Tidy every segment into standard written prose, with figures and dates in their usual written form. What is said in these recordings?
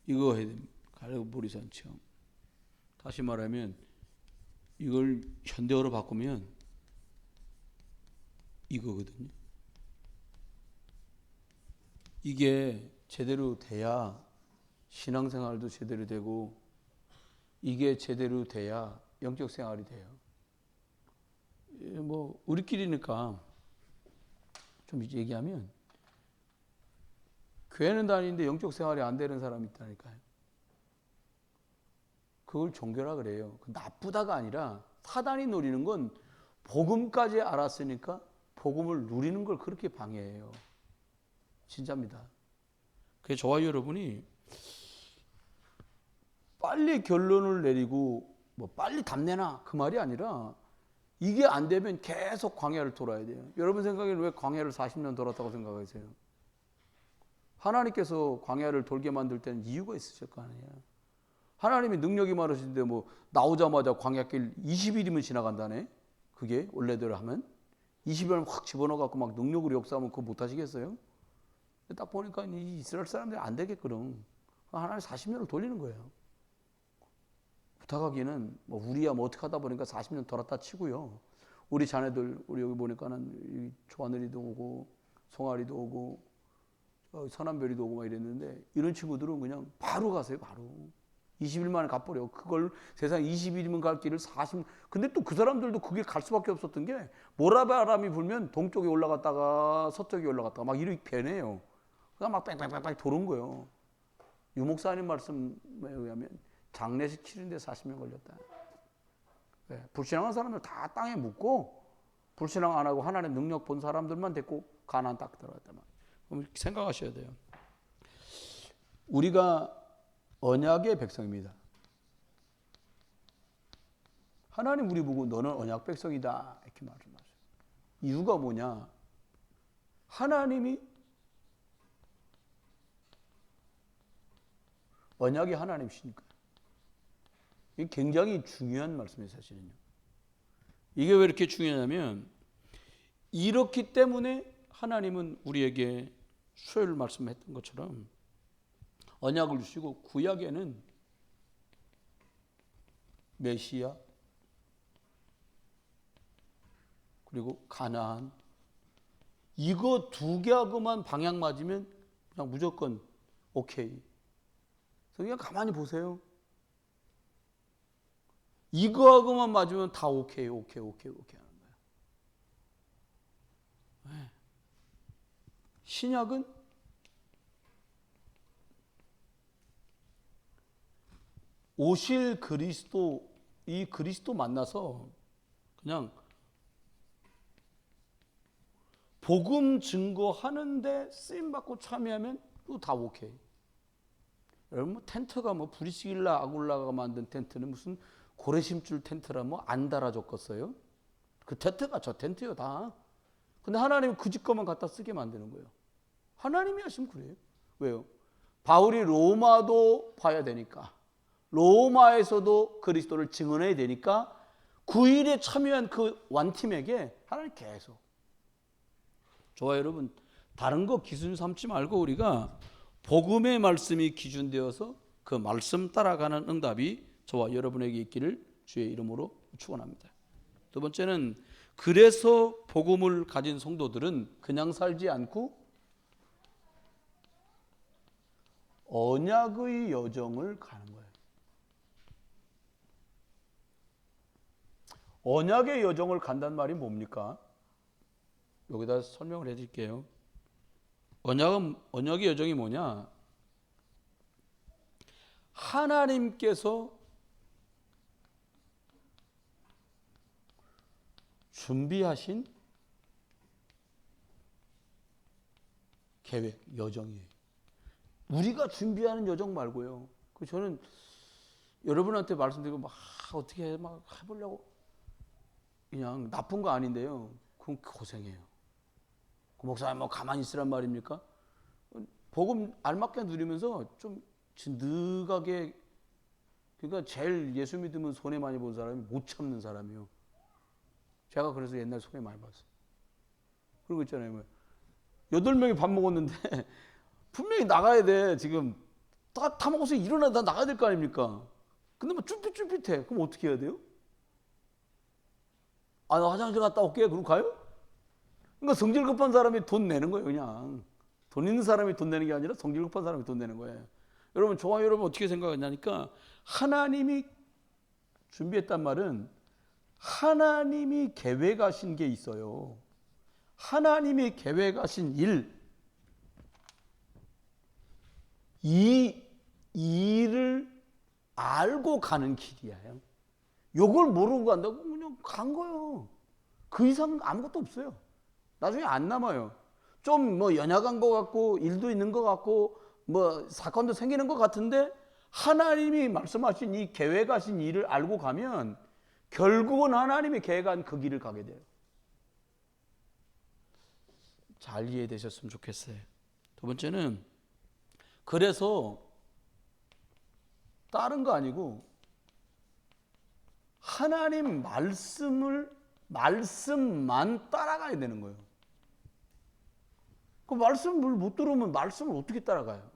이거 해야 됩니다. 갈보리산 체험. 다시 말하면 이걸 현대어로 바꾸면 이거거든요. 이게 제대로 돼야 신앙생활도 제대로 되고, 이게 제대로 돼야 영적 생활이 돼요. 뭐 우리끼리니까 좀 얘기하면, 교회는 다니는데 영적 생활이 안 되는 사람이 있다니까요. 그걸 종교라 그래요. 나쁘다가 아니라 사단이 노리는 건 복음까지 알았으니까 복음을 누리는 걸 그렇게 방해해요. 진짜입니다. 그래서 저와 여러분이 빨리 결론을 내리고 뭐 빨리 답내나 그 말이 아니라, 이게 안 되면 계속 광야를 돌아야 돼요. 여러분 생각에는 왜 광야를 40년 돌았다고 생각하세요? 하나님께서 광야를 돌게 만들 때는 이유가 있으실 거 아니에요. 하나님이 능력이 많으신데 뭐 나오자마자 광야길 20일이면 지나간다네. 그게 원래대로 하면 20일은 확 집어넣어갖고 막 능력으로 역사하면 그거 못하시겠어요? 딱 보니까 이 이스라엘 사람들이 안 되겠거든. 하나님 40년을 돌리는 거예요. 부탁하기는 뭐 우리야 뭐 어떻게 하다 보니까 40년 돌았다 치고요. 우리 자녀들, 우리 여기 보니까는 조하늘이도 오고 송아리도 오고 선한별이도 오고 막 이랬는데, 이런 친구들은 그냥 바로 가세요. 바로 20일 만에 가버려. 그걸 세상 20일이면 갈 길을 40. 근데 또 그 사람들도 그게 갈 수밖에 없었던 게, 모라바람이 불면 동쪽에 올라갔다가 서쪽에 올라갔다가 막 이렇게 변해요. 그냥 막 뺑뺑뺑뺑 도는 거예요. 유목사님 말씀에 의하면 장례식 치는데 40년 걸렸다. 네, 불신앙한 사람들 다 땅에 묻고, 불신앙 안 하고 하나님의 능력 본 사람들만 데리고 가나안 딱 들어갔단 말이에요. 그럼 생각하셔야 돼요. 우리가 언약의 백성입니다. 하나님 우리 보고 너는 언약 백성이다 이렇게 말씀하셔요. 이유가 뭐냐? 하나님이, 언약이 하나님이시니까. 이게 굉장히 중요한 말씀이에요, 사실은요. 이게 왜 이렇게 중요하냐면, 이렇기 때문에 하나님은 우리에게 수요일 말씀했던 것처럼 언약을 주시고, 구약에는 메시아 그리고 가나안, 이거 두 개하고만 방향 맞으면 그냥 무조건 오케이. 그냥 가만히 보세요. 이거하고만 맞으면 다 오케이 하는 거예요. 네. 신약은 오실 그리스도, 이 그리스도 만나서 그냥 복음 증거하는데 쓰임받고 참여하면 또 다 오케이. 여러분 뭐 텐트가 뭐 브리스길라 아굴라가 만든 텐트는 무슨 고래심줄 텐트라 뭐 안 달아줬겠어요? 그 텐트가 저 텐트요 다. 근데 하나님은 그 집 것만 갖다 쓰게 만드는 거예요. 하나님이 하시면 그래요. 왜요? 바울이 로마도 봐야 되니까, 로마에서도 그리스도를 증언해야 되니까, 그 일에 참여한 그 완팀에게 하나님 계속. 저와 여러분, 다른 거 기준 삼지 말고 우리가 복음의 말씀이 기준되어서 그 말씀 따라가는 응답이 저와 여러분에게 있기를 주의 이름으로 축원합니다. 두 번째는, 그래서 복음을 가진 성도들은 그냥 살지 않고 언약의 여정을 가는 거예요. 언약의 여정을 간다는 말이 뭡니까? 여기다 설명을 해드릴게요. 언약의 여정이 뭐냐? 하나님께서 준비하신 계획, 여정이에요. 우리가 준비하는 여정 말고요. 저는 여러분한테 말씀드리고 막 어떻게 막 해보려고, 그냥 나쁜 거 아닌데요. 그럼 고생해요. 그 목사님 뭐 가만히 있으란 말입니까? 복음 알맞게 누리면서 좀 진득하게, 그러니까 제일 예수 믿으면 손해 많이 본 사람이 못 참는 사람이요. 제가 그래서 옛날 손해 많이 봤어요. 그런 거 있잖아요. 8명이 밥 먹었는데 분명히 나가야 돼. 지금 다 먹어서 일어나다 나가야 될 거 아닙니까? 근데 뭐 쭈삣쭈삣해. 그럼 어떻게 해야 돼요? 아, 나 화장실 갔다 올게. 그럼 가요? 그러니까 성질 급한 사람이 돈 내는 거예요, 그냥. 돈 있는 사람이 돈 내는 게 아니라 성질 급한 사람이 돈 내는 거예요. 여러분, 저와 여러분 어떻게 생각하냐니까, 하나님이 준비했단 말은 하나님이 계획하신 게 있어요. 하나님이 계획하신 일, 이 일을 알고 가는 길이에요. 요걸 모르고 간다고 그냥 간 거예요. 그 이상 아무것도 없어요. 나중에 안 남아요. 좀 뭐 연약한 것 같고 일도 있는 것 같고 뭐 사건도 생기는 것 같은데 하나님이 말씀하신 이 계획하신 일을 알고 가면 결국은 하나님이 계획한 그 길을 가게 돼요. 잘 이해되셨으면 좋겠어요. 두 번째는 그래서 다른 거 아니고 하나님 말씀만 따라가야 되는 거예요. 그 말씀을 못 들으면 말씀을 어떻게 따라가요?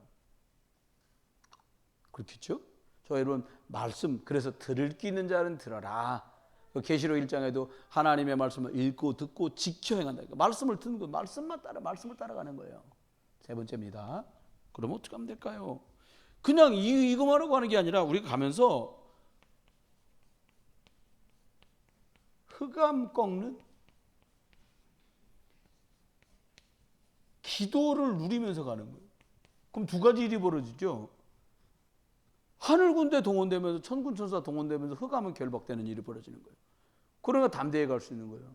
그렇겠죠? 저 여러분 말씀, 그래서 들을 끼 있는 자는 들어라. 계시록 1장에도 하나님의 말씀을 읽고 듣고 지켜 행한다. 말씀을 듣는 거, 말씀을 따라가는 거예요. 세 번째입니다. 그럼 어떻게 하면 될까요? 그냥 이거만 하고 하는 게 아니라 우리가 가면서 흑암 꺾는 기도를 누리면서 가는 거예요. 그럼 두 가지 일이 벌어지죠. 하늘 군대 동원되면서 천군 천사 동원되면서 흑암은 결박되는 일이 벌어지는 거예요. 그러니까 담대히 갈 수 있는 거예요.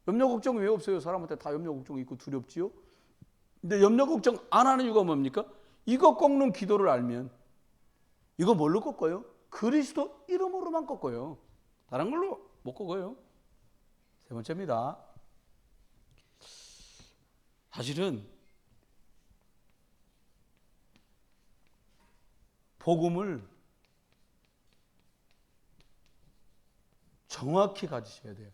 염려 걱정이 왜 없어요? 사람한테 다 염려 걱정이 있고 두렵지요. 근데 염려 걱정 안 하는 이유가 뭡니까? 이거 꺾는 기도를 알면 이거 뭘로 꺾어요? 그리스도 이름으로만 꺾어요. 다른 걸로 못 꺾어요. 세 번째입니다. 사실은 복음을 정확히 가지셔야 돼요.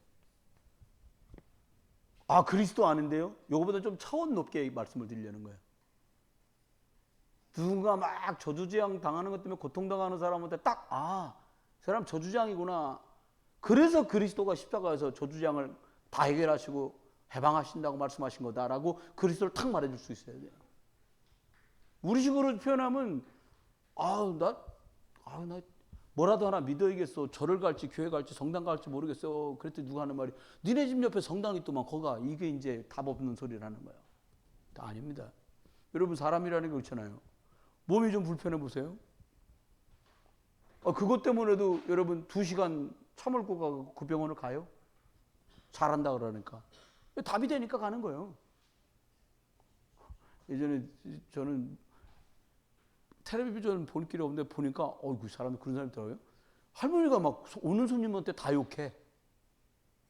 아, 그리스도 아는데요? 이거보다 좀 차원 높게 말씀을 드리려는 거예요. 누군가 막 저주재앙 당하는 것 때문에 고통당하는 사람한테 딱, 아, 저 사람 저주재앙이구나. 그래서 그리스도가 십자가에서 저주재앙을 다 해결하시고 해방하신다고 말씀하신 거다라고 그리스도를 탁 말해줄 수 있어야 돼요. 우리식으로 표현하면 나 뭐라도 하나 믿어야겠어. 절을 갈지 교회 갈지 성당 갈지 모르겠어. 그랬더니 누가 하는 말이 니네 집 옆에 성당 있더만 거가. 이게 이제 답 없는 소리를 하는 거예요. 아닙니다. 여러분 사람이라는 게 그렇잖아요. 몸이 좀 불편해 보세요. 그것 때문에도 여러분 2시간 참을고 가고 그 병원을 가요? 잘한다 그러니까. 답이 되니까 가는 거예요. 예전에 저는 텔레비전 볼 길이 없는데 보니까 그 사람 그런 사람이 있더라고요. 할머니가 막 오는 손님한테 다 욕해.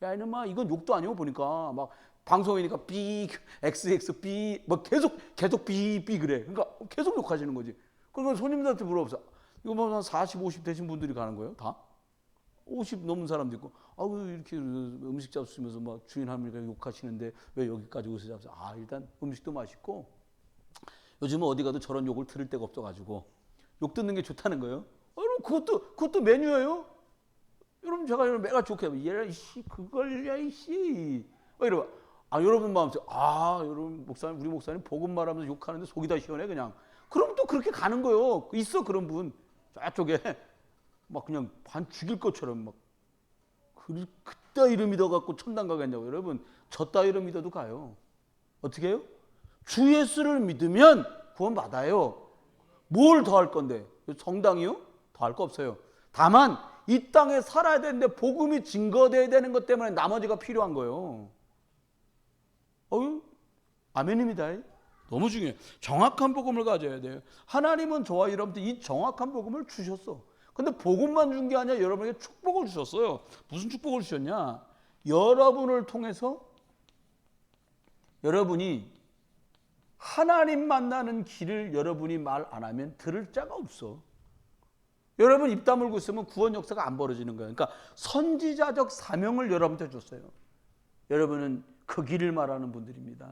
야 이놈아 이건 욕도 아니고 보니까 막 방송이니까 삐 XX 삐 뭐 계속 삐 그래. 그러니까 계속 욕하시는 거지. 그러니까 손님들한테 물어보세요. 이거 뭐 한 40, 50 되신 분들이 가는 거예요? 다? 50 넘은 사람도 있고 이렇게 음식 잡수면서 막 주인 할머니가 욕하시는데 왜 여기까지 오셔 잡수? 일단 음식도 맛있고 요즘은 어디 가도 저런 욕을 들을 데가 없어가지고 욕 듣는 게 좋다는 거예요. 여러분 그것도 메뉴예요. 여러분 제가 매가 좋게 하면 얘라 이씨 그걸 야 이씨 이러고 여러분 마음속에 여러분 목사님 우리 목사님 복음 말하면서 욕하는데 속이 다 시원해 그냥. 그럼 또 그렇게 가는 거예요. 있어 그런 분 저쪽에 막 그냥 반 죽일 것처럼 막 그따위로 믿어갖고 천당 가겠냐고. 여러분 저 따위로 믿어도 가요. 어떻게 해요? 주 예수를 믿으면 구원 받아요. 뭘 더 할 건데? 성당이요? 더 할 거 없어요. 다만 이 땅에 살아야 되는데 복음이 증거돼야 되는 것 때문에 나머지가 필요한 거예요. 아멘입니다. 너무 중요해요. 정확한 복음을 가져야 돼요. 하나님은 저와 여러분들 이 정확한 복음을 주셨어. 근데 복음만 준 게 아니라 여러분에게 축복을 주셨어요. 무슨 축복을 주셨냐? 여러분을 통해서 여러분이 하나님 만나는 길을 여러분이 말 안 하면 들을 자가 없어. 여러분 입 다물고 있으면 구원 역사가 안 벌어지는 거예요. 그러니까 선지자적 사명을 여러분한테 줬어요. 여러분은 그 길을 말하는 분들입니다.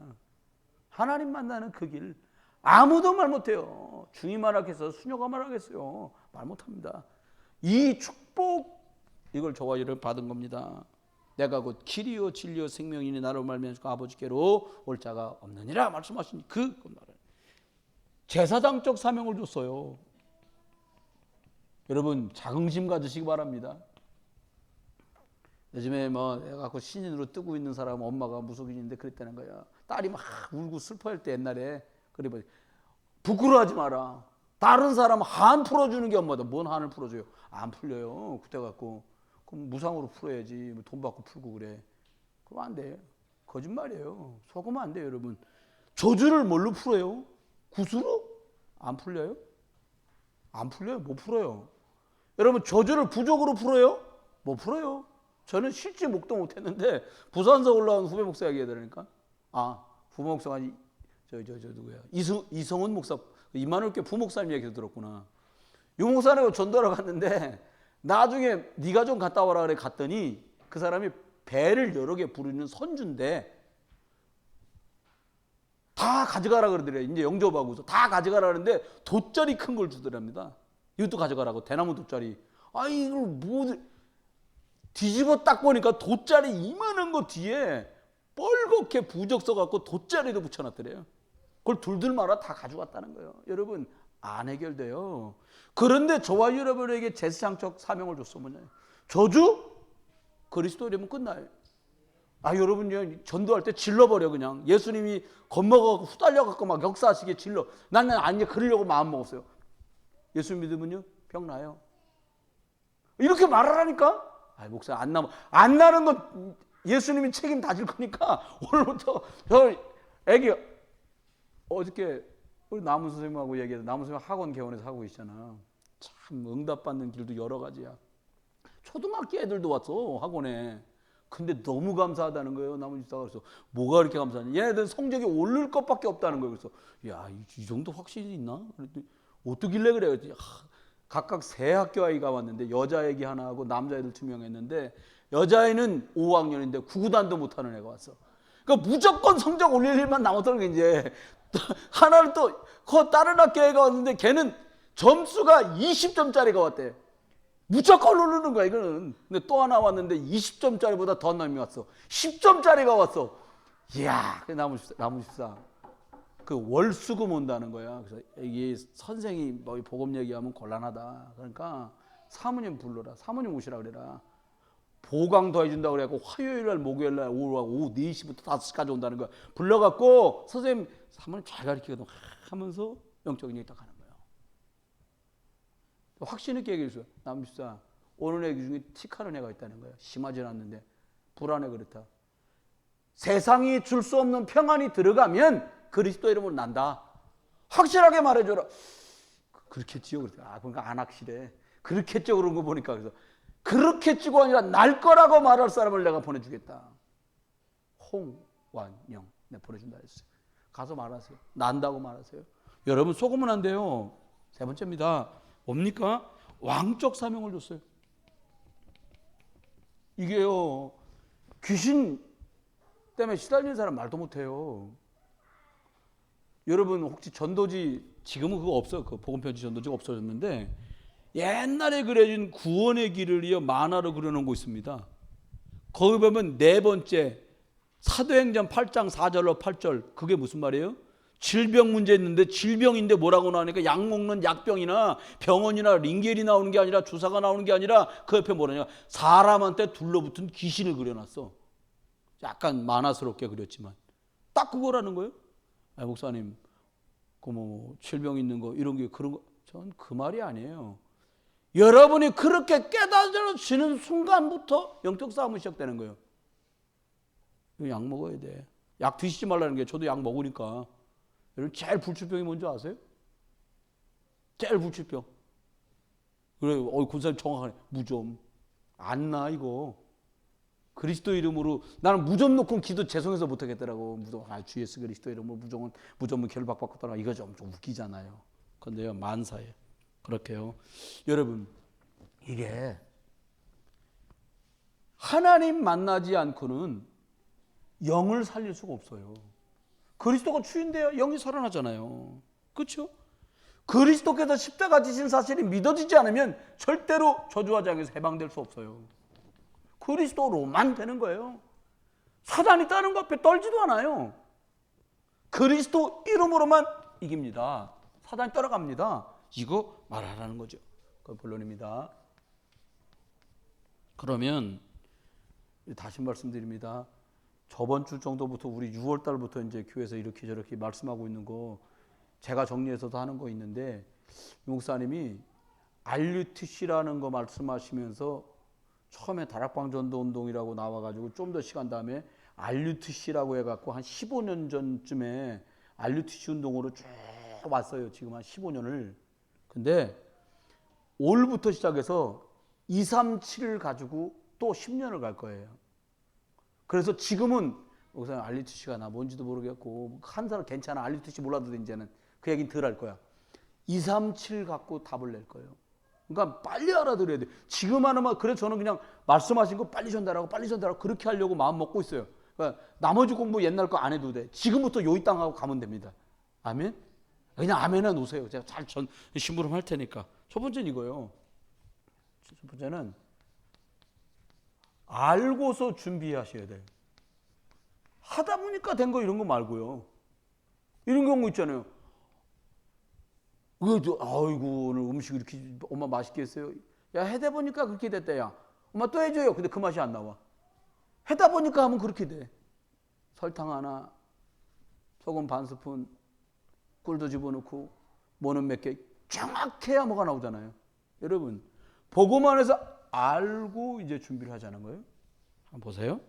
하나님 만나는 그 길. 아무도 말 못해요. 중이 말하겠어요? 수녀가 말하겠어요? 말 못합니다. 이 축복, 이걸 저와 여러분 받은 겁니다. 내가 곧 길이요 진리요 생명이니 나로 말미암아 아버지께로 올 자가 없느니라 말씀하신 그 말을 제사장적 사명을 줬어요. 여러분 자긍심 가지시기 바랍니다. 요즘에 뭐 내가 그 신인으로 뜨고 있는 사람 엄마가 무속인인데 그랬다는 거야. 딸이 막 울고 슬퍼할 때 옛날에 그래 봐. 부끄러워하지 마라. 다른 사람 한 풀어주는 게 엄마다. 뭔 한을 풀어줘요? 안 풀려요. 그때 갖고 그럼 무상으로 풀어야지. 돈 받고 풀고 그래. 그럼 안 돼. 거짓말이에요. 속으면 안 돼요, 여러분. 저주를 뭘로 풀어요? 구슬로? 안 풀려요? 안 풀려요. 못 풀어요. 여러분 저주를 부적으로 풀어요? 못 풀어요. 저는 실제 목도 못했는데 부산서 올라온 후배 목사 얘기해야 되니까 후배 목사가 저 누구야 이성훈 목사 임마누엘교회 부목사님 얘기도 들었구나. 유 목사님하고 전도하러 갔는데 나중에 네가 좀 갔다 와라 그래 갔더니 그 사람이 배를 여러 개 부르는 선주인데 다 가져가라 그러더래요. 이제 영접하고서 다 가져가라 그러는데 돗자리 큰 걸 주더랍니다. 이것도 가져가라고. 대나무 돗자리. 이걸 뭐 뒤집어 딱 보니까 돗자리 이만한 거 뒤에 뻘겋게 부적 써갖고 돗자리도 붙여놨더래요. 그걸 둘둘 말아 다 가져갔다는 거예요. 여러분 안 해결돼요. 그런데 저와 여러분에게 제사장적 사명을 줬어. 뭐냐? 저주? 그리스도 이러면 끝나요. 여러분 전도할 때 질러버려 그냥. 예수님이 겁먹어갖고 후달려갖고 막 역사하시게 질러. 나는 아니 그러려고 마음 먹었어요. 예수 믿으면요 병 나요. 이렇게 말하라니까. 목사 안 나는 건 예수님이 책임 다 질 거니까 오늘부터 저 애기 어저께 우리 남은 선생님하고 얘기해서 남은 선생님 학원 개원해서 하고 있잖아. 참 응답받는 길도 여러 가지야. 초등학교 애들도 왔어 학원에. 근데 너무 감사하다는 거예요. 남은 집사가. 그래서 뭐가 그렇게 감사하냐. 얘네들은 성적이 오를 것밖에 없다는 거예요. 그래서 이 정도 확신이 있나? 그랬더니 어떻길래 그래? 그랬더니 각각 세 학교 아이가 왔는데 여자애기 하나 하고 남자애들 2명 했는데 여자애는 5학년인데 구구단도 못하는 애가 왔어. 그러니까 무조건 성적 올릴 일만 남았다는 게 이제 하나는 또 다른 학교 애가 왔는데 걔는 점수가 20점짜리가 왔대. 무조건 오르는 거야 이거는. 근데 또 하나 왔는데 20점짜리보다 더 남이 왔어. 10점짜리가 왔어. 이야, 나무집사 그 월수금 온다는 거야. 그래서 이게 선생이 뭐 복음 얘기하면 곤란하다. 그러니까 사모님 불러라. 사모님 오시라 그래라. 보강 더해준다고 그래갖고 화요일날 목요일날 오후 4시부터 5시까지 온다는 거야. 불러갖고 선생님 사모님 잘 가르치거든 하면서 영적인 얘기 딱 하는 거야. 확신 있게 얘기해 주세요. 남집사 오는 애 중에 틱하는 애가 있다는 거야. 심하진 않는데 불안해 그렇다. 세상이 줄 수 없는 평안이 들어가면 그리스도 이름으로 난다. 확실하게 말해줘라. 그렇겠지요. 그러니까 안 확실해. 그렇겠죠. 그런 거 보니까. 그래서 그렇겠지가 아니라 날 거라고 말할 사람을 내가 보내주겠다. 홍완영 내가 보내준다 했어요. 가서 말하세요. 난다고 말하세요. 여러분 속으면 안 돼요. 세 번째입니다. 뭡니까? 왕적 사명을 줬어요. 이게요 귀신 때문에 시달리는 사람 말도 못해요. 여러분 혹시 전도지 지금은 그거 없어. 그 복음편지 전도지가 없어졌는데 옛날에 그려진 구원의 길을요 만화로 그려놓은 거 있습니다. 거기 보면 4번째 사도행전 8장 4절로 8절 그게 무슨 말이에요? 질병 문제 있는데 질병인데 뭐라고 나오니까 약 먹는 약병이나 병원이나 링겔이 나오는 게 아니라 주사가 나오는 게 아니라 그 옆에 뭐라냐 사람한테 둘러붙은 귀신을 그려놨어. 약간 만화스럽게 그렸지만 딱 그거라는 거예요. 목사님 그 뭐 질병 있는 거 이런 게 그런 거 전 그 말이 아니에요. 여러분이 그렇게 깨달아지는 순간부터 영적 싸움이 시작되는 거예요. 약 먹어야 돼. 약 드시지 말라는 게 저도 약 먹으니까. 여러분 제일 불치병이 뭔지 아세요? 제일 불치병. 그래, 군사님 정확하네. 무좀. 안 나 이거. 그리스도 이름으로 나는 무좀 놓고 기도 죄송해서 못하겠더라고. 무좀. 주 예수 그리스도 이름으로 무좀은 결박받고 이거 좀 웃기잖아요. 근데요 만사예요. 그렇게요. 여러분 이게 하나님 만나지 않고는 영을 살릴 수가 없어요. 그리스도가 주인데요 영이 살아나잖아요. 그렇죠? 그리스도께서 십자가 지신 사실이 믿어지지 않으면 절대로 저주와 장에서 해방될 수 없어요. 그리스도로만 되는 거예요. 사단이 다른 것 앞에 떨지도 않아요. 그리스도 이름으로만 이깁니다. 사단이 따라갑니다. 이거 말하라는 거죠. 그 본론입니다. 그러면 다시 말씀드립니다. 저번 주 정도부터 우리 6월 달부터 이제 교회에서 이렇게 저렇게 말씀하고 있는 거 제가 정리해서도 하는 거 있는데, 목사님이 RUTC라는 거 말씀하시면서 처음에 다락방 전도 운동이라고 나와가지고 좀 더 시간 다음에 RUTC라고 해갖고 한 15년 전쯤에 RUTC 운동으로 쭉 왔어요. 지금 한 15년을. 근데 올부터 시작해서 237을 가지고 또 10년을 갈 거예요. 그래서 지금은 목사님 RUTC가 나 뭔지도 모르겠고 한 사람 괜찮아, RUTC 몰라도 이제는 그 얘기는 덜 할 거야. 237 갖고 답을 낼 거예요. 그러니까 빨리 알아들어야 돼. 지금 하나만. 그래서 저는 그냥 말씀하신 거 빨리 전달하고 그렇게 하려고 마음 먹고 있어요. 그러니까 나머지 공부 옛날 거 안 해도 돼. 지금부터 요이 땅하고 가면 됩니다. 아멘? 그냥 아멘해 놓으세요. 제가 잘 심부름 할 테니까. 첫 번째는 이거예요. 첫 번째는 알고서 준비하셔야 돼요. 하다 보니까 된 거 이런 거 말고요. 이런 경우 있잖아요. 아이고 오늘 음식 이렇게 엄마 맛있게 했어요. 야 해다 보니까 그렇게 됐다. 야 엄마 또 해줘요. 근데 그 맛이 안 나와. 해다 보니까 하면 그렇게 돼. 설탕 하나, 소금 반 스푼, 꿀도 집어넣고 뭐는 몇 개 정확해야 뭐가 나오잖아요. 여러분 보고만 해서 알고 이제 준비를 하자는 거예요. 한번 보세요.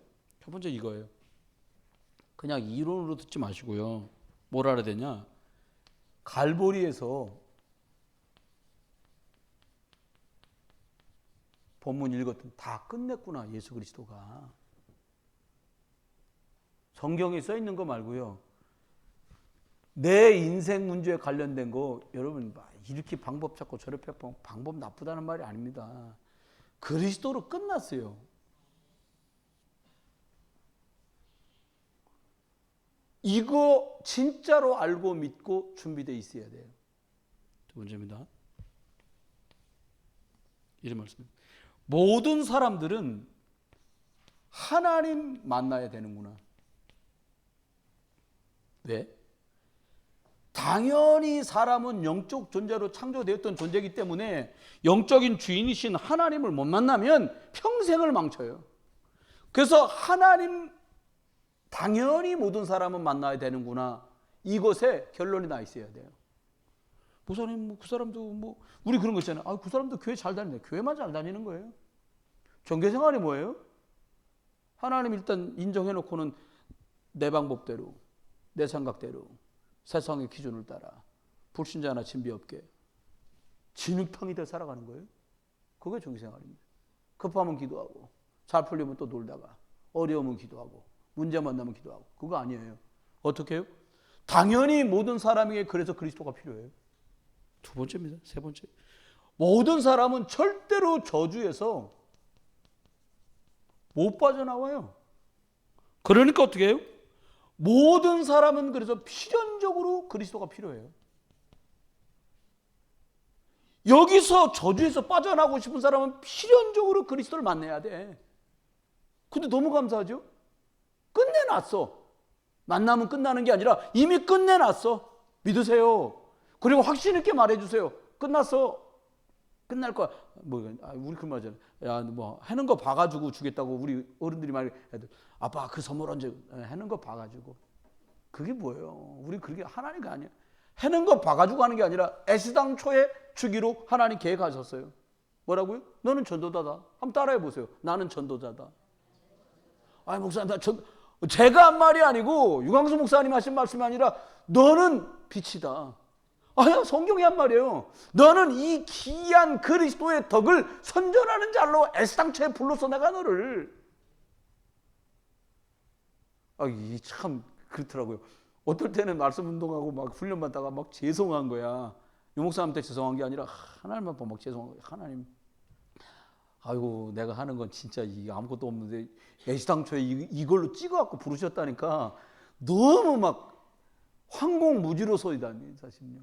첫 번째 이거예요. 그냥 이론으로 듣지 마시고요. 뭘 알아야 되냐? 갈보리에서 본문 읽었던 다 끝냈구나. 예수 그리스도가. 성경에 써 있는 거 말고요. 내 인생 문제에 관련된 거 여러분 이렇게 방법 찾고 저렇게 방법 나쁘다는 말이 아닙니다. 그리스도로 끝났어요. 이거 진짜로 알고 믿고 준비되어 있어야 돼요. 두 번째입니다. 이런 말씀입니다. 모든 사람들은 하나님 만나야 되는구나. 왜? 당연히 사람은 영적 존재로 창조되었던 존재이기 때문에 영적인 주인이신 하나님을 못 만나면 평생을 망쳐요. 그래서 하나님 당연히 모든 사람은 만나야 되는구나. 이것에 결론이 나 있어야 돼요. 목사님 그 사람도 우리 그런 거 있잖아요. 그 사람도 교회 잘 다니네. 교회만 잘 다니는 거예요. 종교생활이 뭐예요? 하나님 일단 인정해놓고는 내 방법대로, 내 생각대로, 세상의 기준을 따라 불신자나 진비 없게 진흙탕이 돼 살아가는 거예요. 그게 종교생활입니다. 급하면 기도하고 잘 풀리면 또 놀다가 어려우면 기도하고 문제 만나면 기도하고. 그거 아니에요. 어떻게 해요? 당연히 모든 사람에게 그래서 그리스도가 필요해요. 두 번째입니다. 세 번째. 모든 사람은 절대로 저주에서 못 빠져나와요. 그러니까 어떻게 해요? 모든 사람은 그래서 필연적으로 그리스도가 필요해요. 여기서 저주에서 빠져나가고 싶은 사람은 필연적으로 그리스도를 만나야 돼. 근데 너무 감사하죠? 끝내놨어. 만나면 끝나는 게 아니라 이미 끝내놨어. 믿으세요. 그리고 확신 있게 말해주세요. 끝났어. 끝날 거야. 우리 그 말이잖아. 야, 하는 거 봐가지고 주겠다고 우리 어른들이 말해. 아빠 그 선물 언제? 하는 거 봐가지고. 그게 뭐예요? 우리 그게 하나님이 아니야. 하는 거 봐가지고 하는 게 아니라 애시당초에 주기로 하나님 계획하셨어요. 뭐라고요? 너는 전도자다. 한번 따라해 보세요. 나는 전도자다. 아니 목사님, 제가 한 말이 아니고 유광수 목사님 하신 말씀이 아니라 너는 빛이다. 성경이 한 말이에요. 너는 이 귀한 그리스도의 덕을 선전하는 자로 애시당초에 불러서 내가 너를. 이 참 그렇더라고요. 어떨 때는 말씀 운동하고 막 훈련 받다가 막 죄송한 거야. 유 목사님한테 죄송한 게 아니라 하나님만 보면 막 죄송한 거야. 하나님, 아이고 내가 하는 건 진짜 아무것도 없는데 애시당초에 이걸로 찍어갖고 부르셨다니까 너무 막 황공무지로 서이다니 사실요.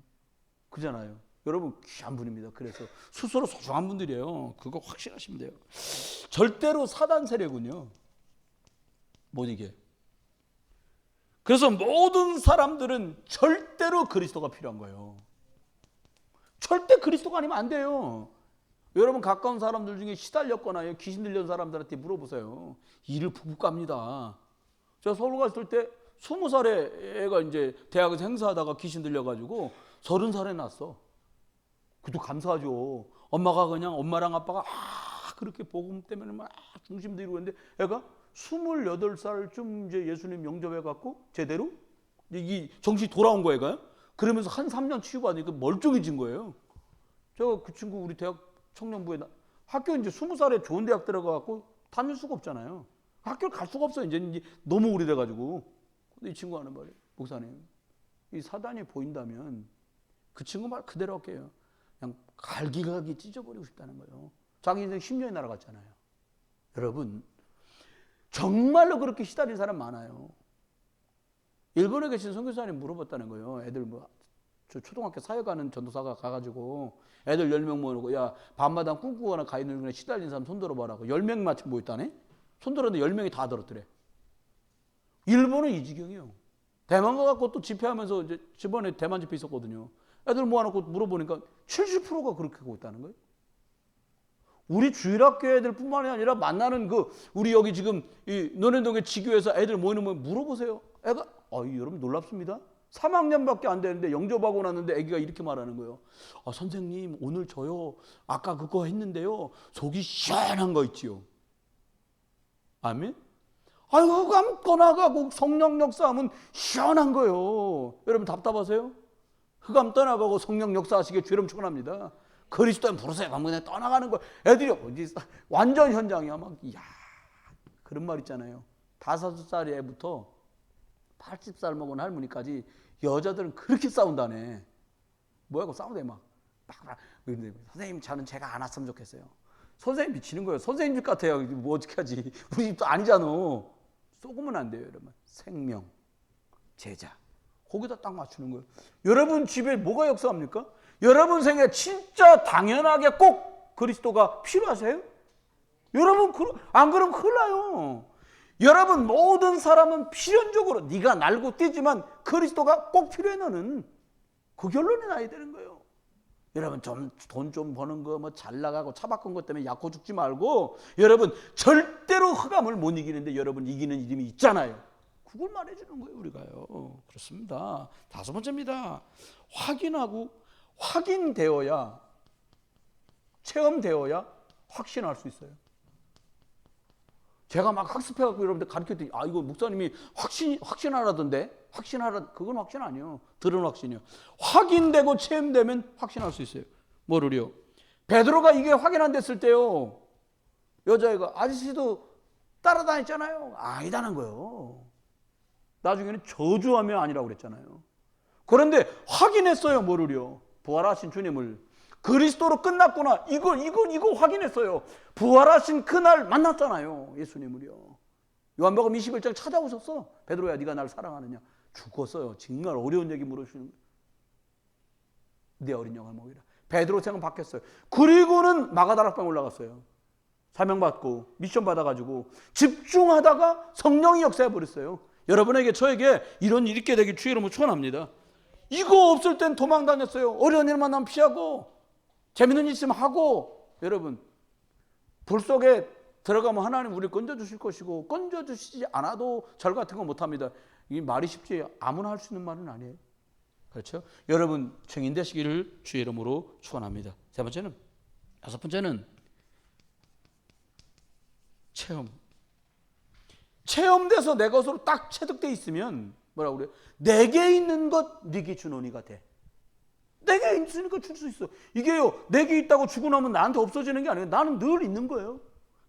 그잖아요. 여러분 귀한 분입니다. 그래서 스스로 소중한 분들이에요. 그거 확신하시면 돼요. 절대로 사단 세력은요 못 이게. 그래서 모든 사람들은 절대로 그리스도가 필요한 거예요. 절대 그리스도가 아니면 안 돼요. 여러분 가까운 사람들 중에 시달렸거나 귀신 들린 사람들한테 물어보세요. 일을 푹푹 갑니다. 제가 서울 갔을 때 20살에 애가 이제 대학에서 행사하다가 귀신 들려가지고 30살에 났어. 그것도 감사하죠. 엄마가 그냥 엄마랑 아빠가 그렇게 복음 때문에 막 중심 들이고 있는데 애가 28살쯤 이제 예수님 영접해갖고 제대로 이 정신이 돌아온 거예요. 애가. 그러면서 한 3년 치유받으니까 멀쩡해진 거예요. 제가 그 친구 우리 대학 청년부에 학교 이제 20살에 좋은 대학 들어가갖고 다닐 수가 없잖아요. 학교를 갈 수가 없어요. 이제 너무 오래돼가지고. 근데 이 친구 하는 말이에요. 목사님, 이 사단이 보인다면 그 친구 말 그대로 할게요. 그냥 갈기갈기 찢어버리고 싶다는 거예요. 자기 인생 10년이 날아갔잖아요. 여러분, 정말로 그렇게 시달린 사람 많아요. 일본에 계신 선교사님 물어봤다는 거예요. 애들 저 초등학교 사회 가는 전도사가 가가지고 애들 10명 모으고 야 밤마다 꿈꾸거나 가 있는 중에 시달린 사람 손 들어봐라고 10명 마치 모였다네. 손 들었는데 10명이 다 들었더래. 일본은 이 지경이에요. 대만 가갖고 또 집회하면서 이제 저번에 대만 집회 있었거든요. 애들 모아놓고 물어보니까 70%가 그렇게 하고 있다는 거예요. 우리 주일학교 애들뿐만이 아니라 만나는 우리 여기 지금 이 논현동의 지교에서 애들 모이는 거 물어보세요. 애가 여러분 놀랍습니다. 3학년밖에 안 되는데 영접하고 났는데 애기가 이렇게 말하는 거예요. 선생님 오늘 저요 아까 그거 했는데요 속이 시원한 거 있지요. 아멘. 흑암 떠나가고 성령 역사하면 시원한 거예요. 여러분 답답하세요? 흑암 떠나가고 성령 역사하시기에 죄름 축원합니다. 그리스도는 부르세요. 방문에 떠나가는 거 애들이 완전 현장이야. 그런 말 있잖아요. 5살 애부터 80살 먹은 할머니까지 여자들은 그렇게 싸운다네. 뭐하고 싸우대 막. 선생님 저는 제가 안 왔으면 좋겠어요. 선생님 미치는 거예요. 선생님 집 같아요. 뭐 어떻게 하지. 우리 집도 아니잖아. 쏘으면 안 돼요. 여러분. 생명, 제자. 거기다 딱 맞추는 거예요. 여러분 집에 뭐가 역사합니까? 여러분 생에 진짜 당연하게 꼭 그리스도가 필요하세요? 여러분 안 그러면 큰일 나요. 여러분 모든 사람은 필연적으로 네가 날고 뛰지만 그리스도가 꼭 필요해. 너는 그 결론에 나야 되는 거예요. 여러분 돈 좀 버는 거 잘 나가고 차 바꾼 것 때문에 약고 죽지 말고 여러분 절대로 흑암을 못 이기는데 여러분 이기는 이름이 있잖아요. 그걸 말해주는 거예요. 우리가요. 그렇습니다. 5번째입니다. 확인하고 확인되어야 체험되어야 확신할 수 있어요. 제가 막 학습해갖고 여러분들 가르쳤더니 이거 목사님이 확신하라던데 그건 확신 아니에요. 들은 확신이요. 확인되고 체험되면 확신할 수 있어요. 뭐를요? 베드로가 이게 확인 안 됐을 때요. 여자애가 아저씨도 따라다녔잖아요. 아니다는 거예요. 나중에는 저주하며 아니라고 그랬잖아요. 그런데 확인했어요. 뭐를요? 부활하신 주님을. 그리스도로 끝났구나. 이거 확인했어요. 부활하신 그날 만났잖아요. 예수님을요. 요한복음 21장 찾아오셨어. 베드로야 네가 날 사랑하느냐. 죽었어요. 정말 어려운 얘기 물어주시는 거예요. 내 어린 양을 먹이라. 베드로 생은 바뀌었어요. 그리고는 마가다락방 올라갔어요. 사명받고 미션 받아가지고 집중하다가 성령이 역사해버렸어요. 여러분에게 저에게 이런 일이 있게 되길 주의 이름으로 축원합니다. 이거 없을 땐 도망 다녔어요. 어려운 일 만나면 피하고 재밌는 일 있으면 하고. 여러분 불 속에 들어가면 하나님 우리를 건져주실 것이고 건져주시지 않아도 절 같은 거 못합니다. 이 말이 쉽지 아무나 할 수 있는 말은 아니에요. 그렇죠? 여러분 증인되시기를 주의 이름으로 축원합니다. 6번째는 체험돼서 내 것으로 딱 체득돼 있으면 뭐라고 그래요? 내게 있는 것 네게 주노니가 돼. 내게 있으니까 줄 수 있어. 이게요 내게 있다고 주고 나면 나한테 없어지는 게 아니에요. 나는 늘 있는 거예요.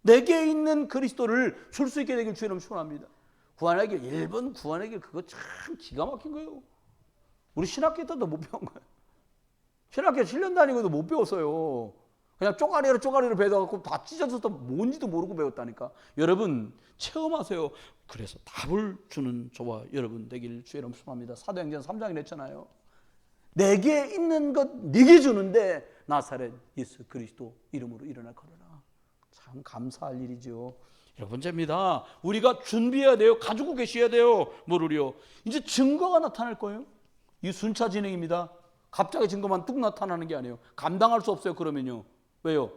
내게 있는 그리스도를 줄 수 있게 되길 주님 축원합니다. 구원의 길 1번 구원의 길 그거 참 기가 막힌 거예요. 우리 신학교 때도 못 배운 거예요. 신학교 7년 다니고도 못 배웠어요. 그냥 쪼가리로 배워갖고 다 찢어져서 뭔지도 모르고 배웠다니까. 여러분 체험하세요. 그래서 답을 주는 저와 여러분 되길 주의 이름으로 축원합니다. 사도행전 3장에 냈잖아요. 내게 있는 것 네게 주는데 나사렛 예수 그리스도 이름으로 일어나 걸어라. 참 감사할 일이죠. 첫 번째입니다. 우리가 준비해야 돼요. 가지고 계셔야 돼요. 뭐를요? 이제 증거가 나타날 거예요. 이 순차 진행입니다. 갑자기 증거만 뚝 나타나는 게 아니에요. 감당할 수 없어요. 그러면요. 왜요?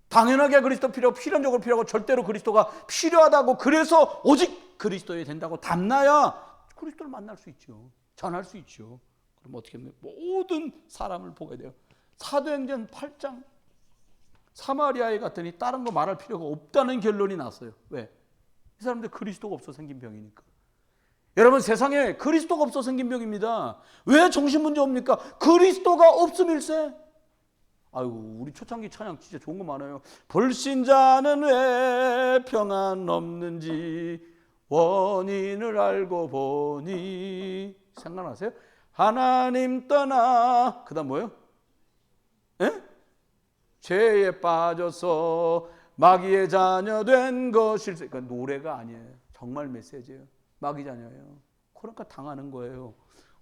당연하게 그리스도 필연적으로 필요하고 절대로 그리스도가 필요하다고 그래서 오직 그리스도에 된다고 담나야 그리스도를 만날 수 있죠. 전할 수 있죠. 그럼 어떻게 하면 모든 사람을 보게 돼요. 사도행전 8장 사마리아에 갔더니 다른 거 말할 필요가 없다는 결론이 났어요. 왜? 이 사람들 그리스도가 없어 생긴 병이니까. 여러분 세상에 그리스도가 없어 생긴 병입니다. 왜 정신문제입니까? 그리스도가 없음일세. 아이고 우리 초창기 찬양 진짜 좋은 거 많아요. 불신자는 왜 평안 없는지 원인을 알고 보니. 생각나세요? 하나님 떠나 그 다음 뭐예요? 에? 죄에 빠져서 마귀의 자녀 된 것일세. 그러니까 노래가 아니에요. 정말 메시지예요. 마귀 자녀예요. 그러니까 당하는 거예요.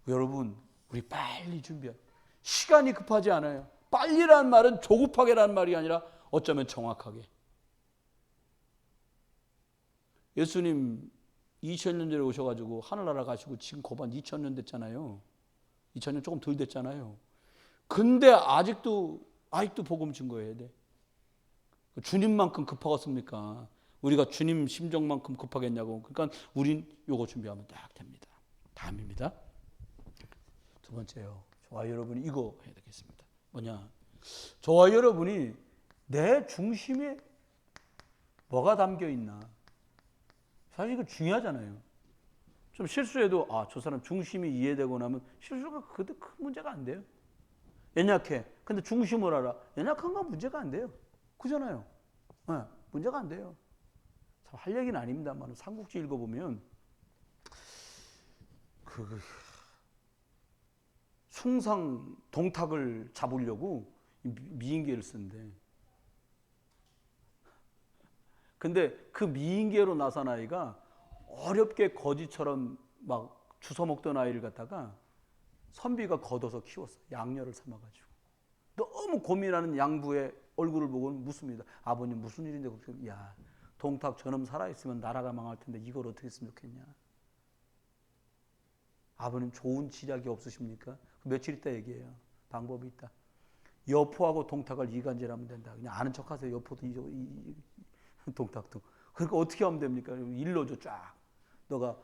여러분 우리 빨리 준비해. 시간이 급하지 않아요. 빨리라는 말은 조급하게라는 말이 아니라 어쩌면 정확하게. 예수님 2000년 전에 오셔가지고 하늘나라 가시고 지금 거반 2000년 됐잖아요. 2000년 조금 덜 됐잖아요. 근데 아직도 복음 증거해야 돼. 주님만큼 급하겠습니까? 우리가 주님 심정만큼 급하겠냐고. 그러니까 우린 요거 준비하면 딱 됩니다. 다음입니다. 두 번째요. 저와 여러분이 이거 해야 되겠습니다. 뭐냐? 저와 여러분이 내 중심에 뭐가 담겨 있나? 사실 이거 중요하잖아요. 좀 실수해도 저 사람 중심이 이해되고 나면 실수가 그때 큰 문제가 안 돼요. 연약해. 근데 중심을 알아. 연약한 건 문제가 안 돼요. 그잖아요. 네, 문제가 안 돼요. 참 할 얘기는 아닙니다만 삼국지 읽어보면 숭상 동탁을 잡으려고 미인계를 쓴대. 근데 그 미인계로 나선 아이가 어렵게 거지처럼 막 주워먹던 아이를 갖다가 선비가 걷어서 키웠어. 양녀를 삼아가지고. 너무 고민하는 양부의 얼굴을 보고는 묻습니다. 아버님 무슨 일인데 그렇게. 야, 동탁 저놈 살아있으면 나라가 망할 텐데 이걸 어떻게 했으면 좋겠냐. 아버님 좋은 지략이 없으십니까? 며칠 있다 얘기해요. 방법이 있다. 여포하고 동탁을 이간질하면 된다. 그냥 아는 척하세요. 여포도 동탁도. 그러니까 어떻게 하면 됩니까? 일러줘 쫙. 너가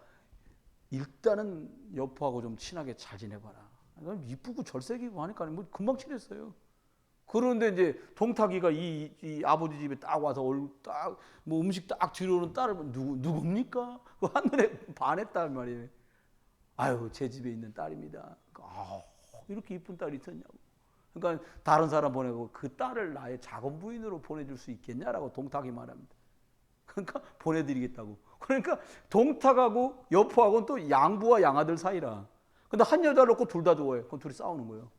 일단은 여포하고 좀 친하게 잘 지내봐라. 이쁘고 절세기고 하니까 뭐 금방 친했어요. 그런데 이제 동탁이가 이 아버지 집에 딱 와서 딱 뭐 음식 딱 들여오는 딸을 누굽니까? 그 한눈에 반했단 말이에요. 아유 제 집에 있는 딸입니다. 이렇게 이쁜 딸이 있었냐고. 그러니까 다른 사람 보내고 그 딸을 나의 작은 부인으로 보내줄 수 있겠냐라고 동탁이 말합니다. 그러니까 보내드리겠다고. 그러니까 동탁하고 여포하고는 또 양부와 양아들 사이라. 근데 한 여자를 놓고 둘 다 좋아해. 그럼 둘이 싸우는 거예요.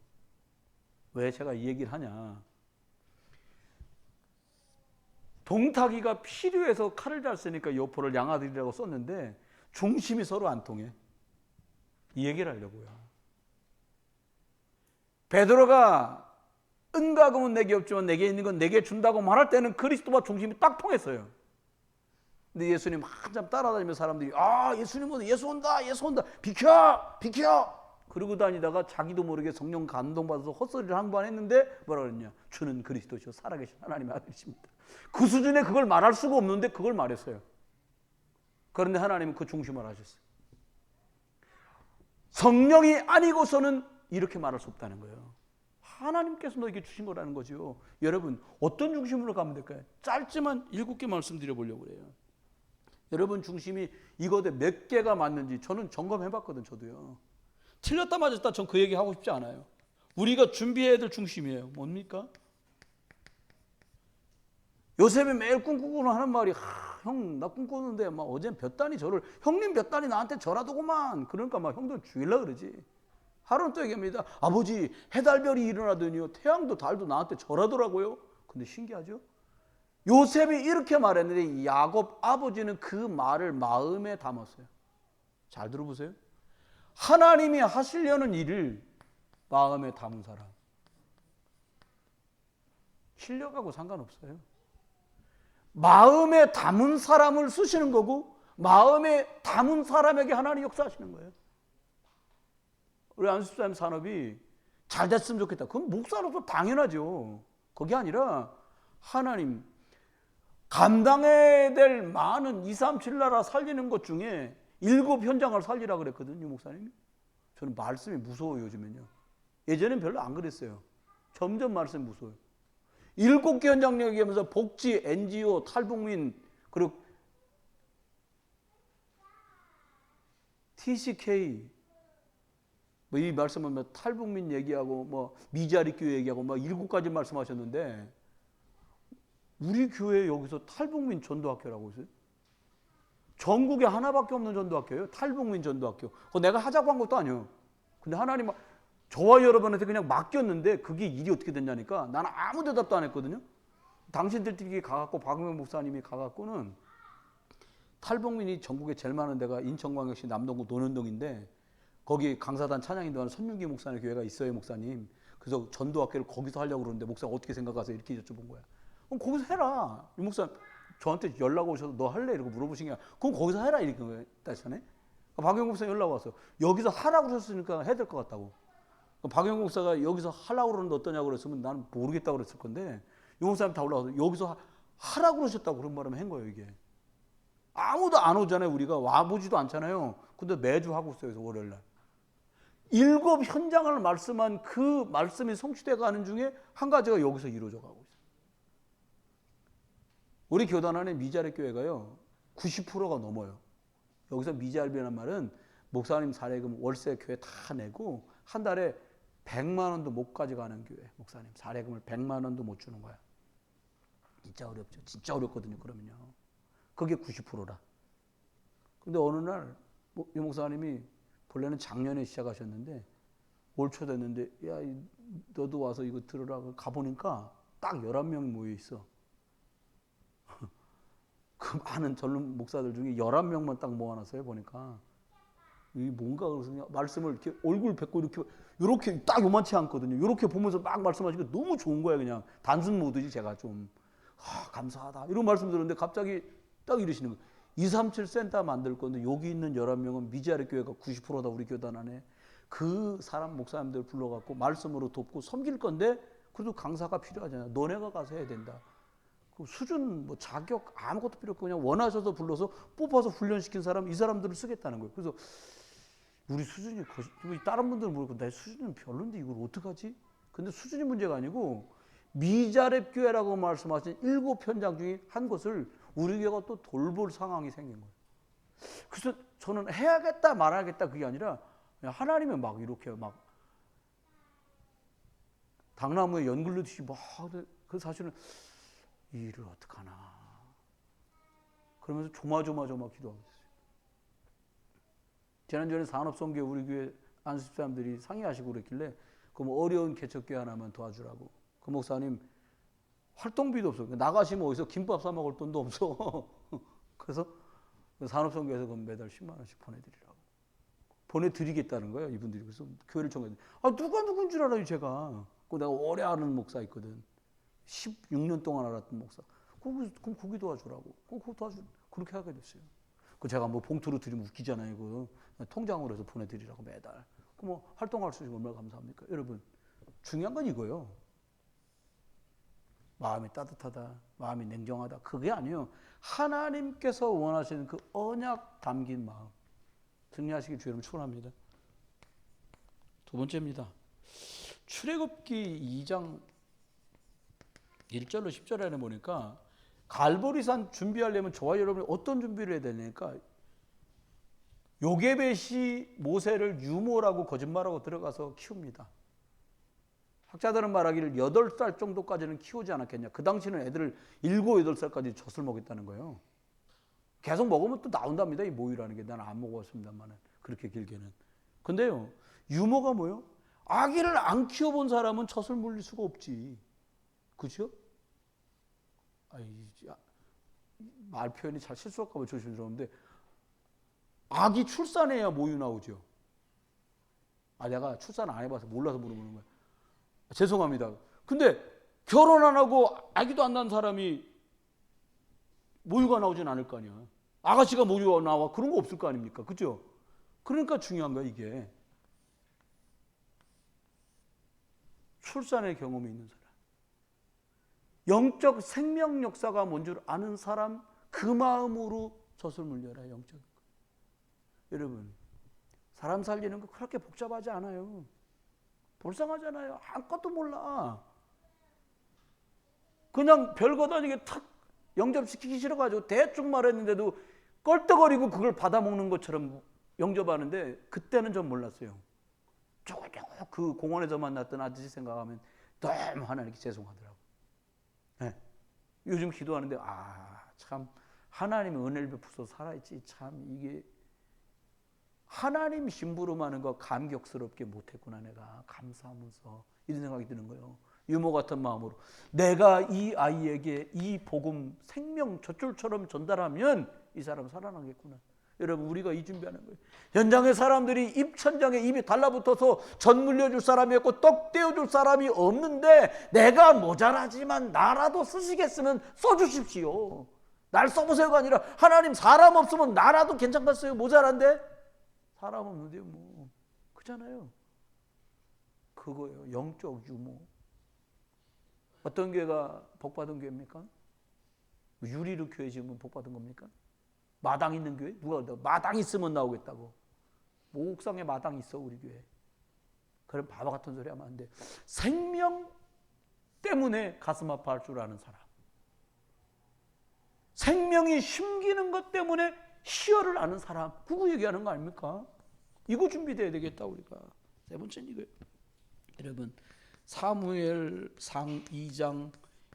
왜 제가 이 얘기를 하냐. 동탁이가 필요해서 칼을 잘 쓰니까 여포를 양아들이라고 썼는데 중심이 서로 안 통해. 이 얘기를 하려고요. 베드로가 은과금은 내게 없지만 내게 있는 건 내게 준다고 말할 때는 그리스도와 중심이 딱 통했어요. 근데 예수님 한참 따라다니면 사람들이 예수님은 예수 온다 비켜 그러고 다니다가 자기도 모르게 성령 감동받아서 헛소리를 한 번 했는데 뭐라 그랬냐. 주는 그리스도시요 살아계신 하나님의 아들이십니다. 그 수준에 그걸 말할 수가 없는데 그걸 말했어요. 그런데 하나님은 그 중심을 하셨어요. 성령이 아니고서는 이렇게 말할 수 없다는 거예요. 하나님께서 너에게 주신 거라는 거죠. 여러분 어떤 중심으로 가면 될까요? 짧지만 7개 말씀드려보려고 그래요. 여러분 중심이 이거에 몇 개가 맞는지 저는 점검해봤거든. 저도요. 틀렸다 맞았다 전 그 얘기 하고 싶지 않아요. 우리가 준비해야 될 중심이에요. 뭡니까? 요셉이 매일 꿈꾸고는 하는 말이 형 나 꿈꾸는데 막 어젠 몇 단이 저를 형님 몇 단이 나한테 절하더구만. 그러니까 막 형들 죽이려고 그러지. 하루는 또 얘기합니다. 아버지 해달별이 일어나더니요 태양도 달도 나한테 절하더라고요. 근데 신기하죠? 요셉이 이렇게 말했는데 야곱 아버지는 그 말을 마음에 담았어요. 잘 들어보세요. 하나님이 하시려는 일을 마음에 담은 사람. 실력하고 상관없어요. 마음에 담은 사람을 쓰시는 거고 마음에 담은 사람에게 하나님 역사하시는 거예요. 우리 안수사님 산업이 잘 됐으면 좋겠다. 그건 목사로서 당연하죠. 그게 아니라 하나님 감당해야 될 많은 237 나라 살리는 것 중에 7 현장을 살리라 그랬거든요, 목사님이. 저는 말씀이 무서워요, 요즘엔요. 예전엔 별로 안 그랬어요. 점점 말씀이 무서워요. 7개 현장 얘기하면서 복지, NGO, 탈북민, 그리고 TCK, 뭐 이 말씀은 뭐 탈북민 얘기하고 뭐 미자리 교회 얘기하고 뭐 7가지 말씀하셨는데 우리 교회 여기서 탈북민 전도학교라고 있어요. 전국에 하나밖에 없는 전도학교예요. 탈북민 전도학교. 그거 내가 하자고 한 것도 아니에요. 근데 하나님 저와 여러분한테 그냥 맡겼는데 그게 일이 어떻게 됐냐니까 나는 아무 대답도 안 했거든요. 당신들끼리 가갖고 박용현 목사님이 가갖고는 탈북민이 전국에 제일 많은 데가 인천광역시 남동구 논현동인데 거기 강사단 찬양인도하는 손윤기 목사님 교회가 있어요, 목사님. 그래서 전도학교를 거기서 하려고 그러는데 목사가 어떻게 생각하세요? 이렇게 여쭤본 거야. 그럼 거기서 해라. 이 목사 저한테 연락 오셔서 너 할래? 이러고 물어보신 게 그럼 거기서 해라 이렇게 따지네. 박용현 목사 연락 왔어. 여기서 하라고 그러셨으니까 해야 될 것 같다고. 박용현 목사가 여기서 하라고 그러는데 어떠냐고 그랬으면 나는 모르겠다고 그랬을 건데 이 목사님 다 올라와서 여기서 하라고 그러셨다고 그런 말하면 한 거예요, 이게. 아무도 안 오잖아요. 우리가 와보지도 않잖아요. 근데 매주 하고 있어요. 그래서 월요일날 7 현장을 말씀한 그 말씀이 성취되어 가는 중에 한 가지가 여기서 이루어져 가고 있어요. 우리 교단 안에 미자립 교회가요 90%가 넘어요. 여기서 미자립이라는 말은 목사님 사례금 월세 교회 다 내고 한 달에 100만 원도 못 가져가는 교회. 목사님 사례금을 100만 원도 못 주는 거야. 진짜 어렵죠. 진짜 어렵거든요. 그러면요. 그게 90%라. 근데 어느 날 이 목사님이 본래는 작년에 시작하셨는데 올 초 됐는데 야 너도 와서 이거 들으라 가보니까 딱 11명 모여 있어. 그 많은 젊은 목사들 중에 11명만 딱 모아놨어요. 보니까 이 뭔가 그래서 말씀을 이렇게 얼굴 뵙고 이렇게 딱 요만치 않거든요. 이렇게 보면서 막 말씀하시니까 너무 좋은 거야. 그냥 단순 모드지. 제가 좀 감사하다 이런 말씀 들었는데 갑자기 딱 이러시는 거예요. 237 센터 만들 건데 여기 있는 11명은 미자리 교회가 90%다 우리 교단 안에. 그 사람 목사님들 불러갖고 말씀으로 돕고 섬길 건데 그래도 강사가 필요하잖아요. 너네가 가서 해야 된다. 그 수준 뭐 자격 아무것도 필요 없고 그냥 원하셔서 불러서 뽑아서 훈련시킨 사람 이 사람들을 쓰겠다는 거예요. 그래서 우리 수준이 다른 분들은 모르고 내 수준은 별론데 이걸 어떡하지? 근데 수준이 문제가 아니고 미자립 교회라고 말씀하신 7 현장 중에 한 곳을 우리 교회가 또 돌볼 상황이 생긴 거예요. 그래서 저는 해야겠다 말아야겠다 그게 아니라 하나님은 막 이렇게 막 당나무에 연 굴르듯이 막 그 사실은 이 일을 어떡하나 그러면서 조마조마 기도하고 있어요. 지난주에 산업선교회 우리 교회 안수집 사람들이 상의하시고 그랬길래 그럼 어려운 개척교회 하나만 도와주라고. 그 목사님 활동비도 없어. 나가시면 어디서 김밥 사 먹을 돈도 없어. 그래서 산업선교회에서 그럼 매달 10만 원씩 보내드리라고. 보내드리겠다는 거예요. 이분들이. 그래서 교회를 청해드려. 누가 누군 줄 알아요 제가. 그 내가 오래 아는 목사 있거든. 16년 동안 알았던 목사. 그럼 거기 도와주라고. 그거 도와주. 그렇게 하게 됐어요. 그 제가 뭐 봉투로 드리면 웃기잖아요. 그 통장으로 해서 보내드리라고 매달. 그 뭐 활동할 수 있으면 얼마나 감사합니까? 여러분 중요한 건 이거예요. 마음이 따뜻하다, 마음이 냉정하다. 그게 아니에요. 하나님께서 원하시는 그 언약 담긴 마음. 정리하시기 주여를 축원합니다. 두 번째입니다. 출애굽기 2장 1절로 10절에 보니까 갈보리산 준비하려면 저와 여러분이 어떤 준비를 해야 되니까 요게벳이 모세를 유모라고 거짓말하고 들어가서 키웁니다. 학자들은 말하기를 8살 정도까지는 키우지 않았겠냐. 그 당시는 애들을 7, 8살까지 젖을 먹였다는 거예요. 계속 먹으면 또 나온답니다. 이 모유라는 게. 나는 안 먹어봤습니다만 그렇게 길게는. 근데요. 유모가 뭐예요? 아기를 안 키워본 사람은 젖을 물릴 수가 없지. 그렇죠? 말 표현이 잘 실수할까 봐 조심스러운데 아기 출산해야 모유 나오죠. 내가 출산 안 해봐서 몰라서 물어보는 거야. 죄송합니다. 근데 결혼 안 하고 아기도 안 낳은 사람이 모유가 나오진 않을 거 아니야. 아가씨가 모유가 나와 그런 거 없을 거 아닙니까? 그죠? 그러니까 중요한 거야 이게. 출산의 경험이 있는 사람, 영적 생명 역사가 뭔 줄 아는 사람, 그 마음으로 젖을 물려라. 영적. 여러분, 사람 살리는 거 그렇게 복잡하지 않아요. 불쌍하잖아요. 아무것도 몰라. 그냥 별것 아니게 탁 영접시키기 싫어가지고 대충 말했는데도 껄떡거리고 그걸 받아먹는 것처럼 영접하는데, 그때는 좀 몰랐어요. 저거 그 공원에서 만났던 아저씨 생각하면 너무 하나님께 죄송하더라고. 네. 요즘 기도하는데 참 하나님의 은혜를 베풀어서 살아있지. 참 이게 하나님 심부름하는 거 감격스럽게 못했구나. 내가 감사하면서 이런 생각이 드는 거예요. 유모 같은 마음으로 내가 이 아이에게 이 복음 생명 젖줄처럼 전달하면 이 사람 살아나겠구나. 여러분, 우리가 이 준비하는 거예요. 현장의 사람들이 입천장에 입이 달라붙어서 전 물려줄 사람이 없고 떡 떼어줄 사람이 없는데, 내가 모자라지만 나라도 쓰시겠으면 써주십시오. 날 써보세요가 아니라, 하나님 사람 없으면 나라도 괜찮겠어요. 모자란데 사람 없는데 뭐 그잖아요. 그거예요. 영적 유모. 어떤 교회가 복받은 교회입니까? 유리로 교회 지으면 복받은 겁니까? 마당 있는 교회? 누가 마당 있으면 나오겠다고. 옥상에 마당 있어 우리 교회. 그럼 바보 같은 소리 하면 안 돼. 생명 때문에 가슴 아파할 줄 아는 사람, 생명이 심기는 것 때문에 희열을 아는 사람, 그거 얘기하는 거 아닙니까? 이거 준비돼야 되겠다 우리가. 세 번째는 이거예요. 여러분, 사무엘상 2장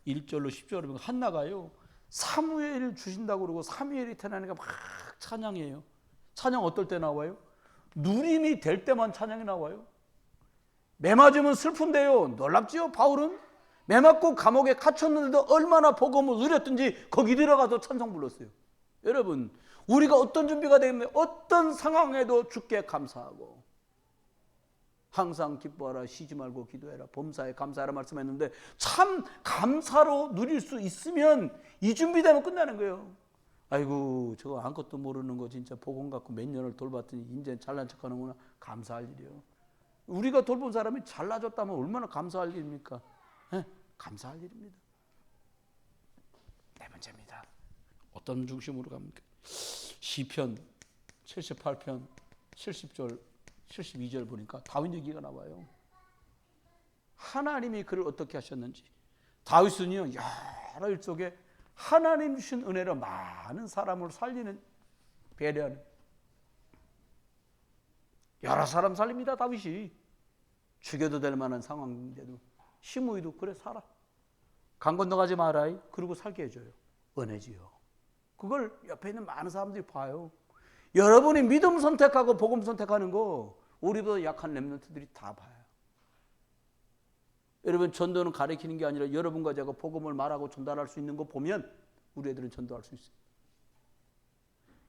1절로 10절을 보면 한나가요, 사무엘을 주신다고 그러고 사무엘이 태어나니까 막 찬양해요. 찬양 어떨 때 나와요? 누림이 될 때만 찬양이 나와요. 매 맞으면 슬픈데요. 놀랍지요. 바울은 매 맞고 감옥에 갇혔는데도 얼마나 복음을 누렸든지 거기 들어가서 찬송 불렀어요. 여러분, 우리가 어떤 준비가 되면 어떤 상황에도 주께 감사하고 항상 기뻐하라, 쉬지 말고 기도해라, 범사에 감사하라 말씀했는데, 참 감사로 누릴 수 있으면 이 준비되면 끝나는 거예요. 아이고 저거 아무것도 모르는 거 진짜 복음 갖고 몇 년을 돌봤더니 이제 잘난 척하는구나. 감사할 일이요. 우리가 돌본 사람이 잘나졌다면 얼마나 감사할 일입니까? 네? 감사할 일입니다. 네 번째입니다. 어떤 중심으로 갑니까? 시편 78편 70절 72절 보니까 다윗 얘기가 나와요. 하나님이 그를 어떻게 하셨는지. 다윗은요, 여러 일 속에 하나님 주신 은혜로 많은 사람을 살리는, 배려하는, 여러 사람 살립니다. 다윗이 죽여도 될 만한 상황인데도 시므이도 그래 살아, 강 건너가지 마라, 그리고 살게 해줘요. 은혜지요. 그걸 옆에 있는 많은 사람들이 봐요. 여러분이 믿음 선택하고 복음 선택하는 거 우리보다 약한 렘넌트들이 다 봐요. 여러분, 전도는 가르치는 게 아니라 여러분과 제가 복음을 말하고 전달할 수 있는 거 보면 우리 애들은 전도할 수 있어요.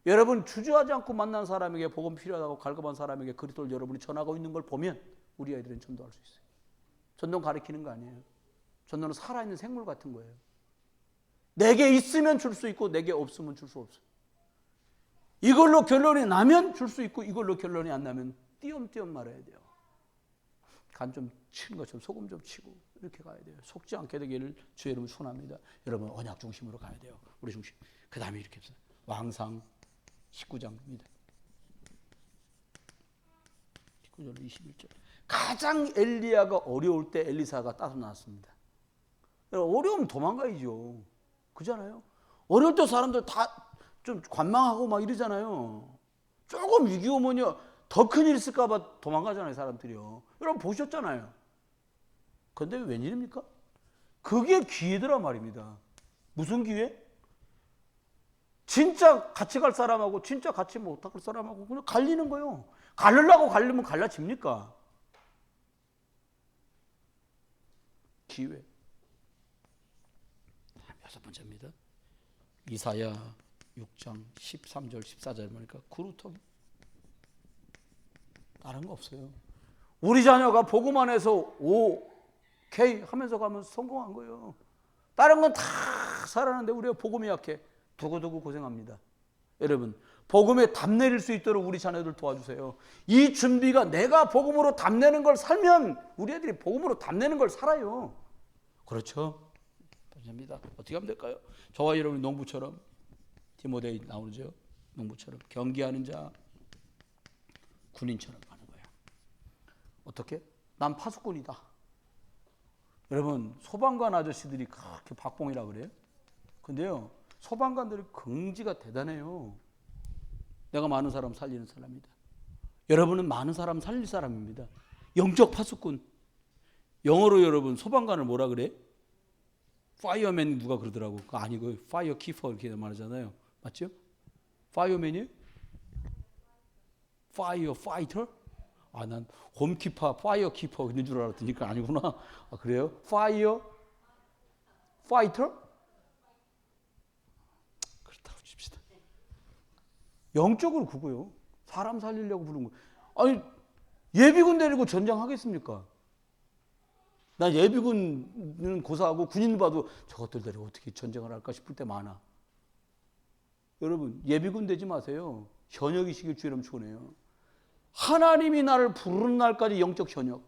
여러분, 주저하지 않고 만난 사람에게 복음 필요하다고 갈급한 사람에게 그리스도를 여러분이 전하고 있는 걸 보면 우리 아이들은 전도할 수 있어요. 전도는 가르치는 거 아니에요. 전도는 살아있는 생물 같은 거예요. 내게 있으면 줄 수 있고 내게 없으면 줄 수 없어요. 이걸로 결론이 나면 줄 수 있고 이걸로 결론이 안 나면 띄엄띄엄 말해야 돼요. 간 좀 치는 것처럼 소금 좀 치고 이렇게 가야 돼요. 속지 않게 되기를 주의 이름으로 소원합니다. 여러분, 언약 중심으로 가야 돼요. 우리 중심. 그 다음에 이렇게 합시다. 왕상 19장입니다. 19절 21절. 가장 엘리야가 어려울 때 엘리사가 따서 나왔습니다. 어려우면 도망가야죠. 그잖아요. 어려울 때 사람들 다 좀 관망하고 막 이러잖아요. 조금 위기 오면요, 더 큰일 있을까 봐 도망가잖아요, 사람들이요. 여러분 보셨잖아요. 그런데 웬일입니까? 그게 기회더란 말입니다. 무슨 기회? 진짜 같이 갈 사람하고 진짜 같이 못 갈 사람하고 그냥 갈리는 거예요. 갈르려고 갈리면 갈라집니까? 기회. 여섯 번째입니다. 이사야 6장 13절 14절 보니까 그루터기. 다른 거 없어요. 우리 자녀가 복음 안에서 오케이 하면서 가면 성공한 거예요. 다른 건 다 살아는데 우리가 복음이 약해. 두고두고 고생합니다. 여러분, 복음에 답내릴 수 있도록 우리 자녀들 도와주세요. 이 준비가 내가 복음으로 답내는 걸 살면 우리 애들이 복음으로 답내는 걸 살아요. 그렇죠? 감사합니다. 어떻게 하면 될까요? 저와 여러분 농부처럼, 디모데에 나오죠. 농부처럼 경기하는 자, 군인처럼 하는 거야. 어떻게? 난 파수꾼이다. 여러분, 소방관 아저씨들이 그렇게 박봉이라 그래요? 근데요, 소방관들이 긍지가 대단해요. 내가 많은 사람 살리는 사람이다. 여러분은 많은 사람 살릴 사람입니다. 영적 파수꾼. 영어로 여러분 소방관을 뭐라 그래? 파이어맨 누가 그러더라고. 그거 아니고 파이어 키퍼 이렇게 말하잖아요. 맞죠? 파이어맨이에요? 파이어 파이터? 아, 난 홈키퍼, 파이어 키퍼 있는 줄 알았더니 그 아니구나. 아, 그래요? 파이어 파이터? 그렇다고 칩시다. 영적으로 그거요. 사람 살리려고 부른 거. 아니, 예비군 데리고 전쟁하겠습니까? 난 예비군은 고사하고 군인 봐도 저것들 데리고 어떻게 전쟁을 할까 싶을 때 많아. 여러분, 예비군 되지 마세요. 현역이시길 주의름 축원해요. 하나님이 나를 부르는 날까지 영적 현역.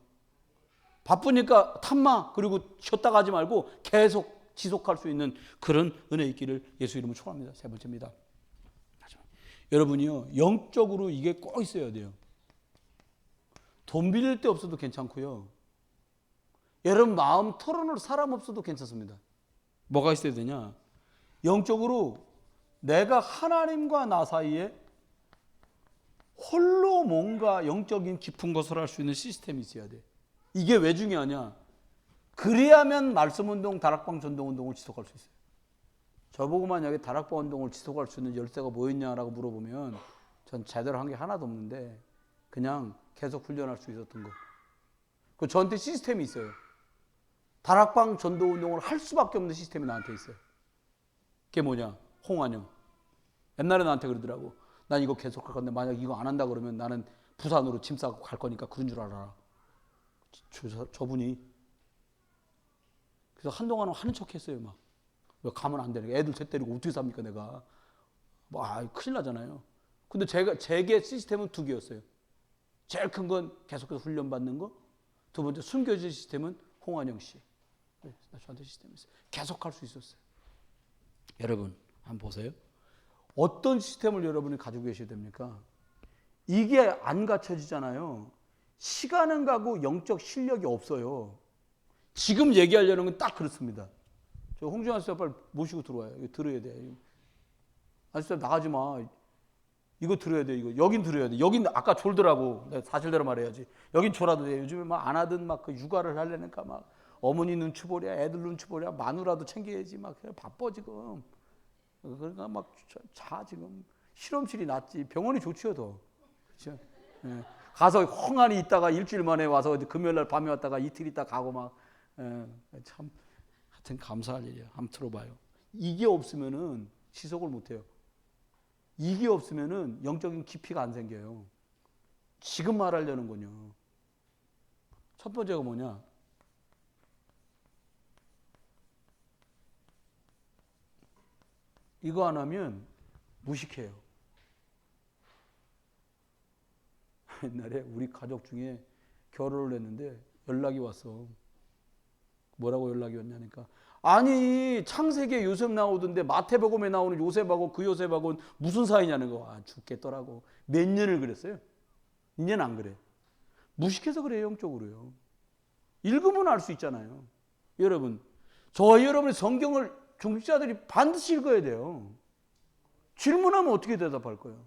바쁘니까 탐마 그리고 쉬었다 가지 말고 계속 지속할 수 있는 그런 은혜 있기를 예수 이름으로 축원합니다. 세 번째입니다. 여러분이요, 영적으로 이게 꼭 있어야 돼요. 돈 빌릴 데 없어도 괜찮고요. 여러분 마음 털어놓을 사람 없어도 괜찮습니다. 뭐가 있어야 되냐? 영적으로 내가 하나님과 나 사이에 홀로 뭔가 영적인 깊은 것을 할 수 있는 시스템이 있어야 돼. 이게 왜 중요하냐? 그래야만 말씀운동, 다락방 전도운동을 지속할 수 있어요. 저보고 만약에 다락방 운동을 지속할 수 있는 열쇠가 뭐였냐라고 물어보면 전 제대로 한 게 하나도 없는데 그냥 계속 훈련할 수 있었던 거. 그 저한테 시스템이 있어요. 다락방 전도운동을 할 수밖에 없는 시스템이 나한테 있어요. 그게 뭐냐? 홍한영. 옛날에 나한테 그러더라고. 난 이거 계속 할 건데 만약 이거 안 한다 그러면 나는 부산으로 짐 싸고 갈 거니까 그런 줄 알아라. 저분이. 그래서 한동안은 하는 척 했어요. 막. 왜 가면 안 되니까. 애들 셋 데리고 어떻게 삽니까 내가. 큰일 나잖아요. 근데 제게 시스템은 두 개였어요. 제일 큰 건 계속해서 훈련받는 거. 두 번째 숨겨진 시스템은 홍한영 씨. 저한테 시스템이 있어요. 계속 할 수 있었어요. 여러분 한번 보세요. 어떤 시스템을 여러분이 가지고 계셔야 됩니까? 이게 안 갖춰지잖아요. 시간은 가고 영적 실력이 없어요. 지금 얘기하려는 건 딱 그렇습니다. 저 홍준환 씨 빨리 모시고 들어와요. 이거 들어야 돼. 아저씨 나가지 마. 이거 들어야 돼. 이거 여긴 들어야 돼. 여긴 아까 졸더라고. 내가 사실대로 말해야지. 여긴 졸아도 돼. 요즘에 막 안 하든 막 그 육아를 하려니까 막 어머니 눈치 보랴, 애들 눈치 보랴, 마누라도 챙겨야지 막 바빠 지금. 그러니까 막 자 지금 실험실이 낫지. 병원이 좋지요 더. 그렇죠? 예. 가서 헝하니 있다가 일주일 만에 와서 금요일날 밤에 왔다가 이틀 있다 가고 막 참 하여튼 감사할 일이야. 한번 들어봐요. 이게 없으면은 지속을 못해요. 이게 없으면은 영적인 깊이가 안 생겨요. 지금 말하려는 건요. 첫 번째가 뭐냐? 이거 안 하면 무식해요. 옛날에 우리 가족 중에 결혼을 했는데 연락이 왔어. 뭐라고 연락이 왔냐니까. 아니 창세기에 요셉 나오던데 마태복음에 나오는 요셉하고 그 요셉하고는 무슨 사이냐는 거. 죽겠더라고. 몇 년을 그랬어요. 이제는 안 그래. 무식해서 그래요. 영적으로요. 읽으면 알 수 있잖아요. 여러분 저와 여러분의 성경을 중직자들이 반드시 읽어야 돼요. 질문하면 어떻게 대답할 거예요?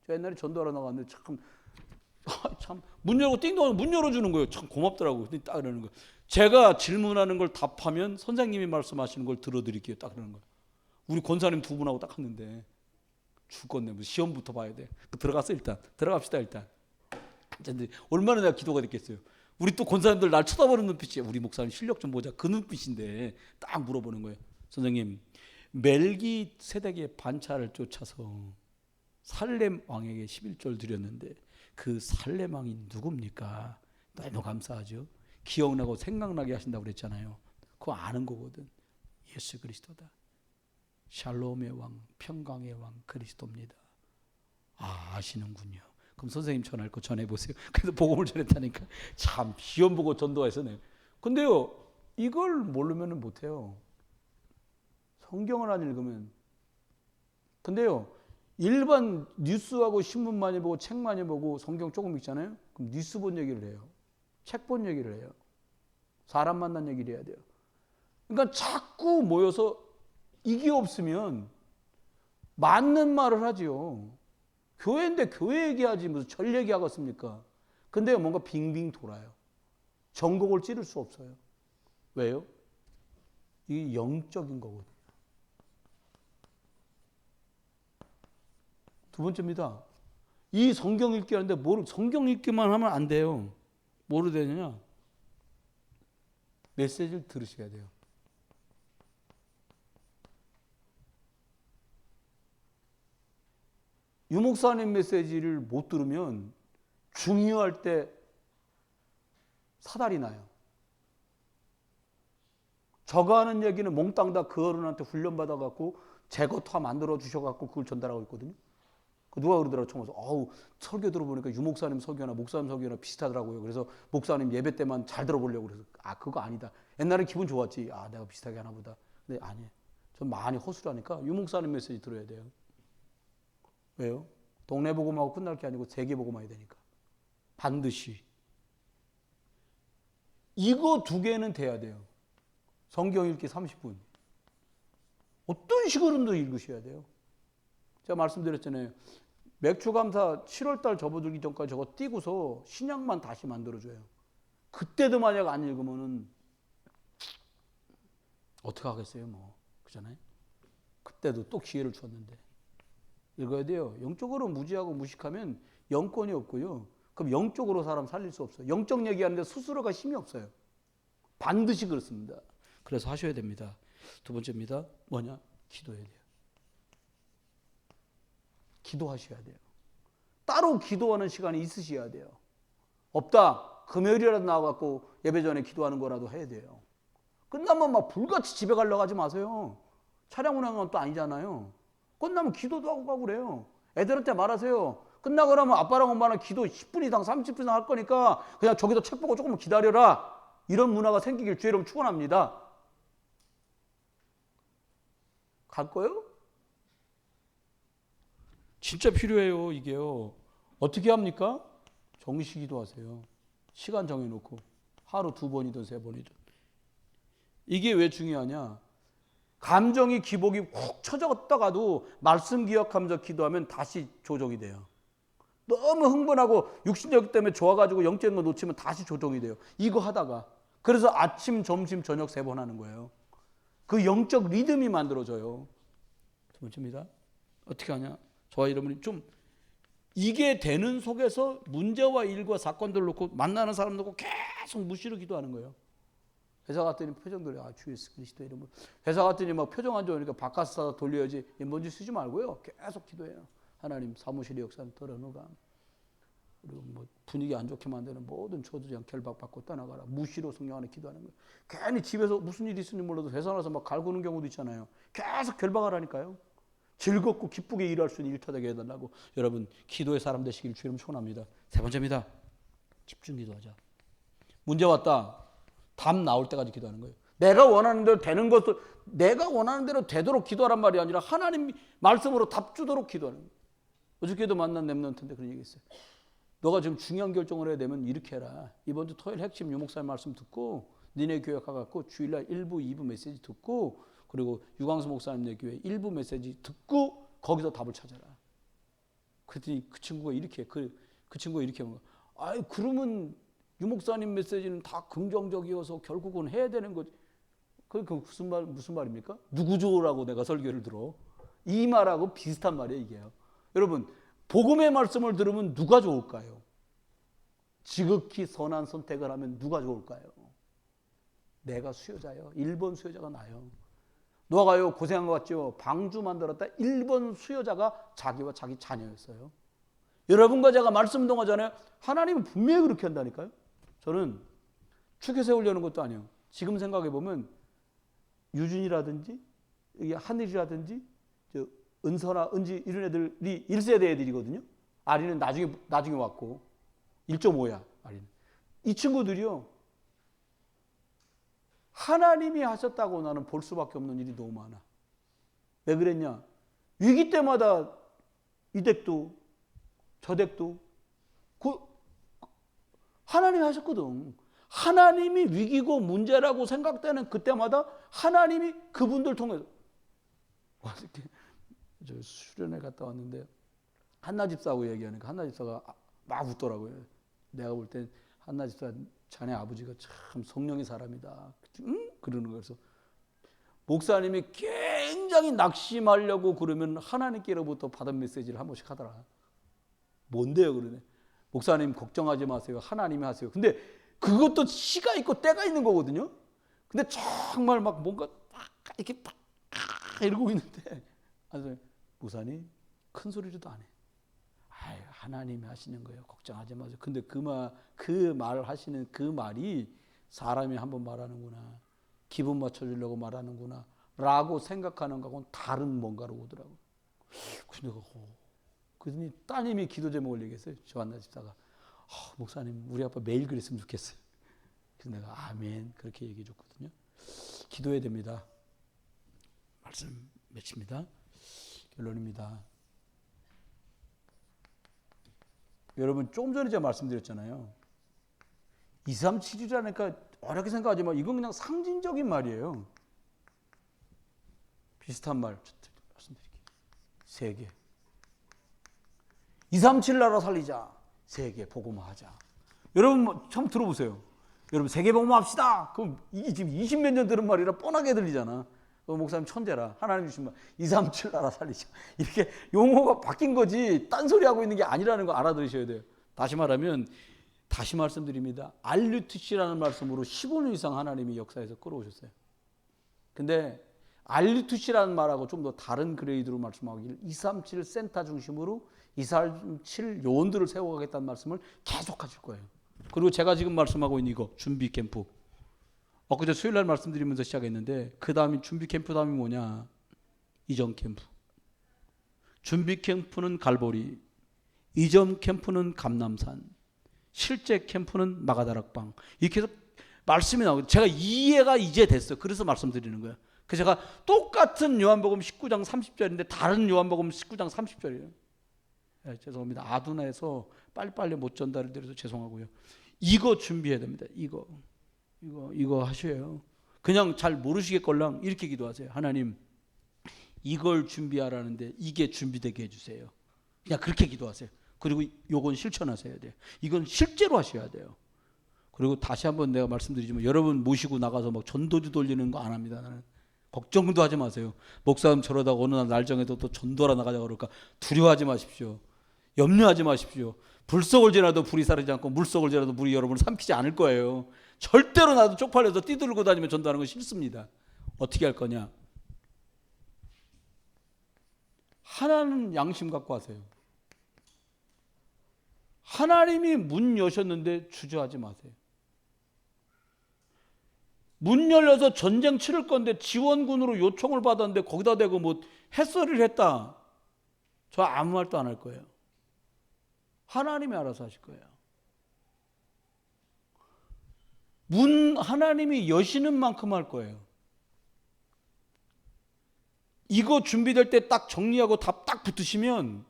저 옛날에 전도하러 나갔는데 참 문 열고 띵동하면 문 열어주는 거예요. 참 고맙더라고요. 딱 그러는 거예요. 제가 질문하는 걸 답하면 선생님이 말씀하시는 걸 들어드릴게요. 딱 그러는 거예요. 우리 권사님 두 분하고 딱 했는데 죽겠네. 시험부터 봐야 돼. 들어갔어 일단. 들어갑시다 일단. 얼마나 내가 기도가 됐겠어요. 우리 또 권사님들 날 쳐다보는 눈빛이 우리 목사님 실력 좀 보자. 그 눈빛인데 딱 물어보는 거예요. 선생님 멜기세덱의 반차를 쫓아서 살렘 왕에게 11조를 드렸는데 그 살렘 왕이 누굽니까? 너무 감사하죠. 기억나고 생각나게 하신다고 그랬잖아요. 그거 아는 거거든. 예수 그리스도다. 샬롬의 왕, 평강의 왕 그리스도입니다. 아시는군요. 그럼 선생님 전할 거 전해보세요. 그래서 복음을 전했다니까. 참 시험 보고 전도해서네. 근데요, 이걸 모르면 못해요. 성경을 안 읽으면. 근데요, 일반 뉴스하고 신문 많이 보고 책 많이 보고 성경 조금 읽잖아요. 그럼 뉴스 본 얘기를 해요. 책 본 얘기를 해요. 사람 만난 얘기를 해야 돼요. 그러니까 자꾸 모여서 이게 없으면 맞는 말을 하지요. 교회인데 교회 얘기하지 무슨 절 얘기하겠습니까? 근데 뭔가 빙빙 돌아요. 전곡을 찌를 수 없어요. 왜요? 이게 영적인 거거든요. 두 번째입니다. 이 성경 읽기 하는데 성경 읽기만 하면 안 돼요. 뭐로 되느냐? 메시지를 들으셔야 돼요. 유목사님 메시지를 못 들으면 중요할 때 사달이 나요. 저가 하는 얘기는 몽땅 다 그 어른한테 훈련받아갖고 제 것 다 만들어 주셔갖고 그걸 전달하고 있거든요. 누가 그러더라고요. 처음 와서. 설교 들어보니까 유목사님 설교나 목사님 설교나 비슷하더라고요. 그래서 목사님 예배 때만 잘 들어보려고 그래서 그거 아니다. 옛날에 기분 좋았지. 내가 비슷하게 하나 보다. 근데 아니에요. 전 많이 허술하니까 유목사님 메시지 들어야 돼요. 왜요? 동네 복음하고 끝날 게 아니고 세계 복음해야 되니까. 반드시. 이거 두 개는 돼야 돼요. 성경 읽기 30분. 어떤 식으로든 읽으셔야 돼요. 제가 말씀드렸잖아요. 맥주감사 7월달 접어들기 전까지 저거 띄고서 신약만 다시 만들어줘요. 그때도 만약 안 읽으면은 어떻게 하겠어요, 뭐. 그잖아요? 그때도 또 기회를 줬는데. 읽어야 돼요. 영적으로 무지하고 무식하면 영권이 없고요. 그럼 영적으로 사람 살릴 수 없어요. 영적 얘기하는데 스스로가 힘이 없어요. 반드시 그렇습니다. 그래서 하셔야 됩니다. 두 번째입니다. 뭐냐? 기도해야 돼요. 기도하셔야 돼요. 따로 기도하는 시간이 있으셔야 돼요. 없다. 금요일이라도 나와갖고 예배 전에 기도하는 거라도 해야 돼요. 끝나면 막 불같이 집에 가려고 하지 마세요. 차량 운행은 또 아니잖아요. 끝나면 기도도 하고 가고 그래요. 애들한테 말하세요. 끝나고 나면 아빠랑 엄마는 기도 10분 이상 30분 이상 할 거니까 그냥 저기서 책 보고 조금만 기다려라. 이런 문화가 생기길 주의 이름 축원합니다. 갈 거예요? 진짜 필요해요, 이게요. 어떻게 합니까? 정시 기도하세요. 시간 정해놓고 하루 2번이든 3번이든. 이게 왜 중요하냐? 감정이 기복이 훅 쳐졌다가도 말씀 기억하면서 기도하면 다시 조정이 돼요. 너무 흥분하고 육신력 때문에 좋아가지고 영적인 거 놓치면 다시 조정이 돼요. 이거 하다가. 그래서 아침, 점심, 저녁 3번 하는 거예요. 그 영적 리듬이 만들어져요. 두 번째입니다. 어떻게 하냐? 저와 여러분이 좀 이게 되는 속에서 문제와 일과 사건들 놓고 만나는 사람 놓고 계속 무시로 기도하는 거예요. 회사 갔더니 표정들이 주 예수 그리스도 이름으로. 회사 갔더니 막 표정 안 좋으니까 바깥에다 돌려야지. 먼지 쓰지 말고요. 계속 기도해요. 하나님 사무실의 역사는 덜어놓가. 그리고 뭐 분위기 안 좋게 만드는 모든 저주장 결박받고 떠나가라. 무시로 성령 안에 기도하는 거예요. 괜히 집에서 무슨 일이 있는지 몰라도 회사 나서 막 갈구는 경우도 있잖아요. 계속 결박하라니까요. 즐겁고 기쁘게 일할 수 있는 일터되게 해달라고. 여러분 기도의 사람 되시길 주님 축원합니다. 세 번째입니다. 집중 기도하자. 문제 왔다. 답 나올 때까지 기도하는 거예요. 내가 원하는 대로 되는 것을 내가 원하는 대로 되도록 기도하란 말이 아니라 하나님 말씀으로 답 주도록 기도하는 거예요. 어저께도 만난 랩런트인데 그런 얘기 했어요. 너가 지금 중요한 결정을 해야 되면 이렇게 해라. 이번 주 토요일 핵심 유목사님 말씀 듣고 니네 교회 가갖고 주일날 1부 2부 메시지 듣고 그리고 유광수 목사님네 교회 1부 메시지 듣고 거기서 답을 찾아라. 그랬더니 그 친구가 이렇게 그 친구가 이렇게 한 거야. 그러면 유목사님 메시지는 다 긍정적이어서 결국은 해야 되는 거지. 그 무슨 말입니까? 누구 좋으라고 내가 설교를 들어. 이 말하고 비슷한 말이에요, 이게요. 여러분, 복음의 말씀을 들으면 누가 좋을까요? 지극히 선한 선택을 하면 누가 좋을까요? 내가 수요자예요. 1번 수요자가 나요. 노아가요 고생한 것 같죠? 방주 만들었다 1번 수요자가 자기와 자기 자녀였어요. 여러분과 제가 말씀 동하잖아요. 하나님은 분명히 그렇게 한다니까요. 저는 축에 세우려는 것도 아니에요. 지금 생각해 보면 유준이라든지 하늘이라든지 은서나 은지 이런 애들이 1세대 애들이거든요. 아리는 나중에 왔고 1.5야. 아리는. 이 친구들이요. 하나님이 하셨다고 나는 볼 수밖에 없는 일이 너무 많아. 왜 그랬냐? 위기 때마다 이 댁도 저 댁도 하나님이 하셨거든. 하나님이 위기고 문제라고 생각되는 그때마다 하나님이 그분들 통해서 저 수련회 갔다 왔는데 한나 집사하고 얘기하니까 한나 집사가 막 웃더라고요. 내가 볼 땐 한나 집사 자네 아버지가 참 성령의 사람이다. 응? 그러는 거여서 목사님이 굉장히 낙심하려고 그러면 하나님께로부터 받은 메시지를 한 번씩 하더라. 뭔데요? 그러네. 목사님 걱정하지 마세요. 하나님이 하세요. 근데 그것도 시가 있고 때가 있는 거거든요. 근데 정말 막 뭔가 이렇게 이러고 있는데 목사님 큰 소리로도 안 해. 아유, 하나님이 하시는 거예요. 걱정하지 마세요. 근데 그 말 하시는 그 말이 사람이 한번 말하는구나. 기분 맞춰주려고 말하는구나. 라고 생각하는 거하고는 다른 뭔가로 오더라고. 그래서 그러더니 따님이 기도 제목을 얘기했어요. 조한나 집사가. 목사님 우리 아빠 매일 그랬으면 좋겠어요. 그래서 내가 아멘 그렇게 얘기해 줬거든요. 기도해야 됩니다. 말씀 맺힙니다. 결론입니다. 여러분 조금 전에 제가 말씀드렸잖아요. 237이라니까 어렵게 생각하지 마. 이건 그냥 상징적인 말이에요. 비슷한 말 말씀드릴게요. 3개. 237 나라 살리자. 3개 복음화하자. 여러분 처음 들어보세요. 여러분 3개 복음화합시다. 그럼 이게 지금 20몇 년 들은 말이라 뻔하게 들리잖아. 목사님 천재라. 하나님 주신 말 237 나라 살리자. 이렇게 용어가 바뀐 거지 딴소리 하고 있는 게 아니라는 거 알아들으셔야 돼요. 다시 말하면 다시 말씀드립니다. 알류트시라는 말씀으로 15년 이상 하나님이 역사에서 끌어오셨어요. 근데 알류트시라는 말하고 좀 더 다른 그레이드로 말씀하기를 237 센터 중심으로 237 요원들을 세워가겠다는 말씀을 계속 하실 거예요. 그리고 제가 지금 말씀하고 있는 이거 준비 캠프. 엊그제 수요일날 말씀드리면서 시작했는데 그 다음이 준비 캠프 다음이 뭐냐? 이전 캠프. 준비 캠프는 갈보리, 이전 캠프는 감남산, 실제 캠프는 마가다락방. 이렇게 해서 말씀이 나오고 제가 이해가 이제 됐어요. 그래서 말씀드리는 거예요. 그래서 제가 똑같은 요한복음 19장 30절인데 다른 요한복음 19장 30절이에요. 네, 죄송합니다. 아두나에서 빨리빨리 못 전달을 드려서 죄송하고요. 이거 준비해야 됩니다. 이거 하셔요. 그냥 잘 모르시겠걸랑 이렇게 기도하세요. 하나님 이걸 준비하라는데 이게 준비되게 해주세요. 그냥 그렇게 기도하세요. 그리고 요건 실천하셔야 돼요. 이건 실제로 하셔야 돼요. 그리고 다시 한번 내가 말씀드리지만 여러분 모시고 나가서 막 전도지 돌리는 거 안 합니다. 나는 걱정도 하지 마세요. 목사님 저러다가 어느 날 정해도 또 전도하러 나가자고 그럴까 두려워하지 마십시오. 염려하지 마십시오. 불속을 지나도 불이 사르지 않고 물속을 지나도 물이 여러분을 삼키지 않을 거예요. 절대로 나도 쪽팔려서 띠들고 다니며 전도하는 건 싫습니다. 어떻게 할 거냐? 하나는 양심 갖고 하세요. 하나님이 문 여셨는데 주저하지 마세요. 문 열려서 전쟁 치를 건데 지원군으로 요청을 받았는데 거기다 대고 뭐 햇소리를 했다. 저 아무 말도 안 할 거예요. 하나님이 알아서 하실 거예요. 문 하나님이 여시는 만큼 할 거예요. 이거 준비될 때 딱 정리하고 답 딱 붙으시면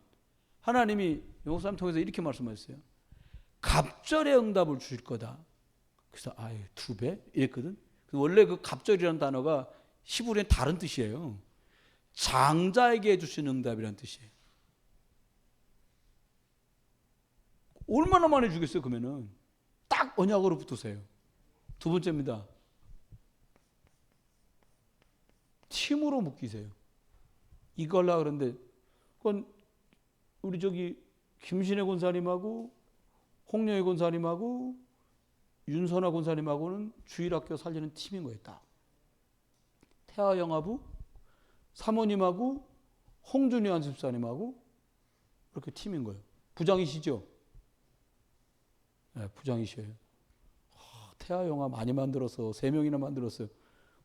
하나님이 영호사님 통해서 이렇게 말씀하셨어요. 갑절의 응답을 주실 거다. 그래서 2배? 이랬거든. 원래 그 갑절이라는 단어가 히브리어는 다른 뜻이에요. 장자에게 해주신 응답이라는 뜻이에요. 얼마나 많이 주겠어요 그러면은. 딱 언약으로 붙으세요. 두 번째입니다. 팀으로 묶이세요. 이거 하려고 그러는데 그건 우리 김신혜 권사님하고 홍영희 권사님하고 윤선아 권사님하고는 주일학교 살리는 팀인 거예요. 딱. 태아영아부 사모님하고 홍준희 안집사님하고 이렇게 팀인 거예요. 부장이시죠? 네, 부장이셔요. 태아 영화 많이 만들어서 3명이나 만들었어요.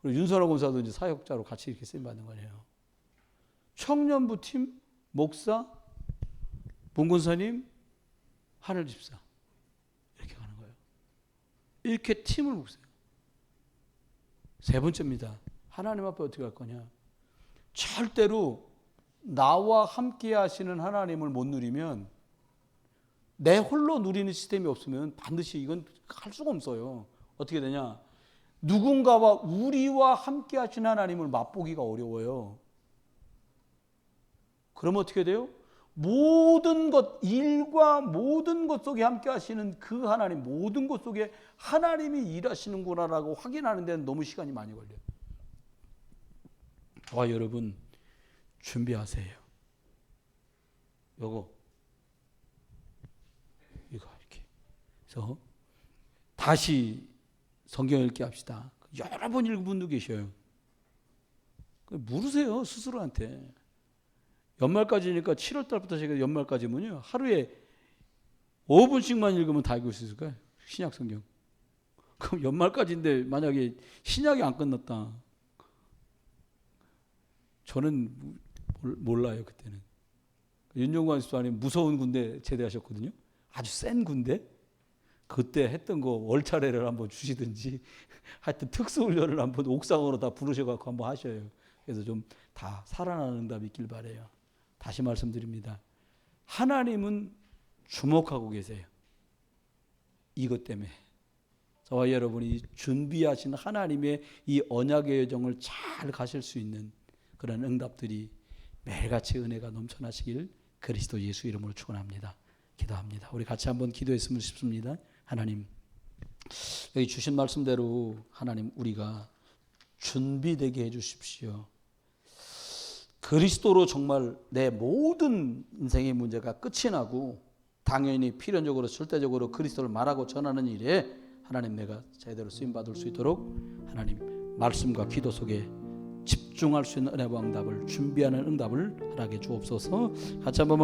그리고 윤선호 권사도 이제 사역자로 같이 이렇게 쓰임 받는 거예요. 청년부 팀, 목사, 봉건사님, 하늘 집사 이렇게 가는 거예요. 이렇게 팀을 묶으세요. 세 번째입니다. 하나님 앞에 어떻게 할 거냐? 절대로 나와 함께 하시는 하나님을 못 누리면, 내 홀로 누리는 시스템이 없으면 반드시 이건 할 수가 없어요. 어떻게 되냐? 누군가와 우리와 함께 하신 하나님을 맛보기가 어려워요. 그러면 어떻게 돼요? 모든 것, 일과 모든 것 속에 함께 하시는 그 하나님, 모든 것 속에 하나님이 일하시는구나라고 확인하는 데는 너무 시간이 많이 걸려요. 저와 여러분 준비하세요. 이거 이렇게. 그래서 다시 성경 읽기 합시다. 여러 번 읽은 분도 계셔요. 물으세요 스스로한테. 연말까지니까 7월 달부터 제가 연말까지면요, 하루에 5분씩만 읽으면 다 읽을 수 있을까요? 신약 성경. 그럼 연말까지인데 만약에 신약이 안 끝났다. 저는 몰라요 그때는. 윤종관 집사님 무서운 군대 제대하셨거든요. 아주 센 군대. 그때 했던 거 월차례를 한번 주시든지 하여튼 특수훈련을 한번 옥상으로 다 부르셔갖고 한번 하셔요. 그래서 좀 다 살아나는 응답이 있길 바라요. 다시 말씀드립니다. 하나님은 주목하고 계세요. 이것 때문에 저와 여러분이 준비하신 하나님의 이 언약의 여정을 잘 가실 수 있는 그런 응답들이 매일같이 은혜가 넘쳐나시길 그리스도 예수 이름으로 축원합니다. 기도합니다. 우리 같이 한번 기도했으면 싶습니다. 하나님, 여기 주신 말씀대로 하나님 우리가 준비되게 해주십시오. 그리스도로 정말 내 모든 인생의 문제가 끝이 나고 당연히 필연적으로 절대적으로 그리스도를 말하고 전하는 일에 하나님 내가 제대로 쓰임받을 수 있도록 하나님 말씀과 기도 속에 집중할 수 있는 은혜와 응답을 준비하는 응답을 허락해 주옵소서. 같이 한번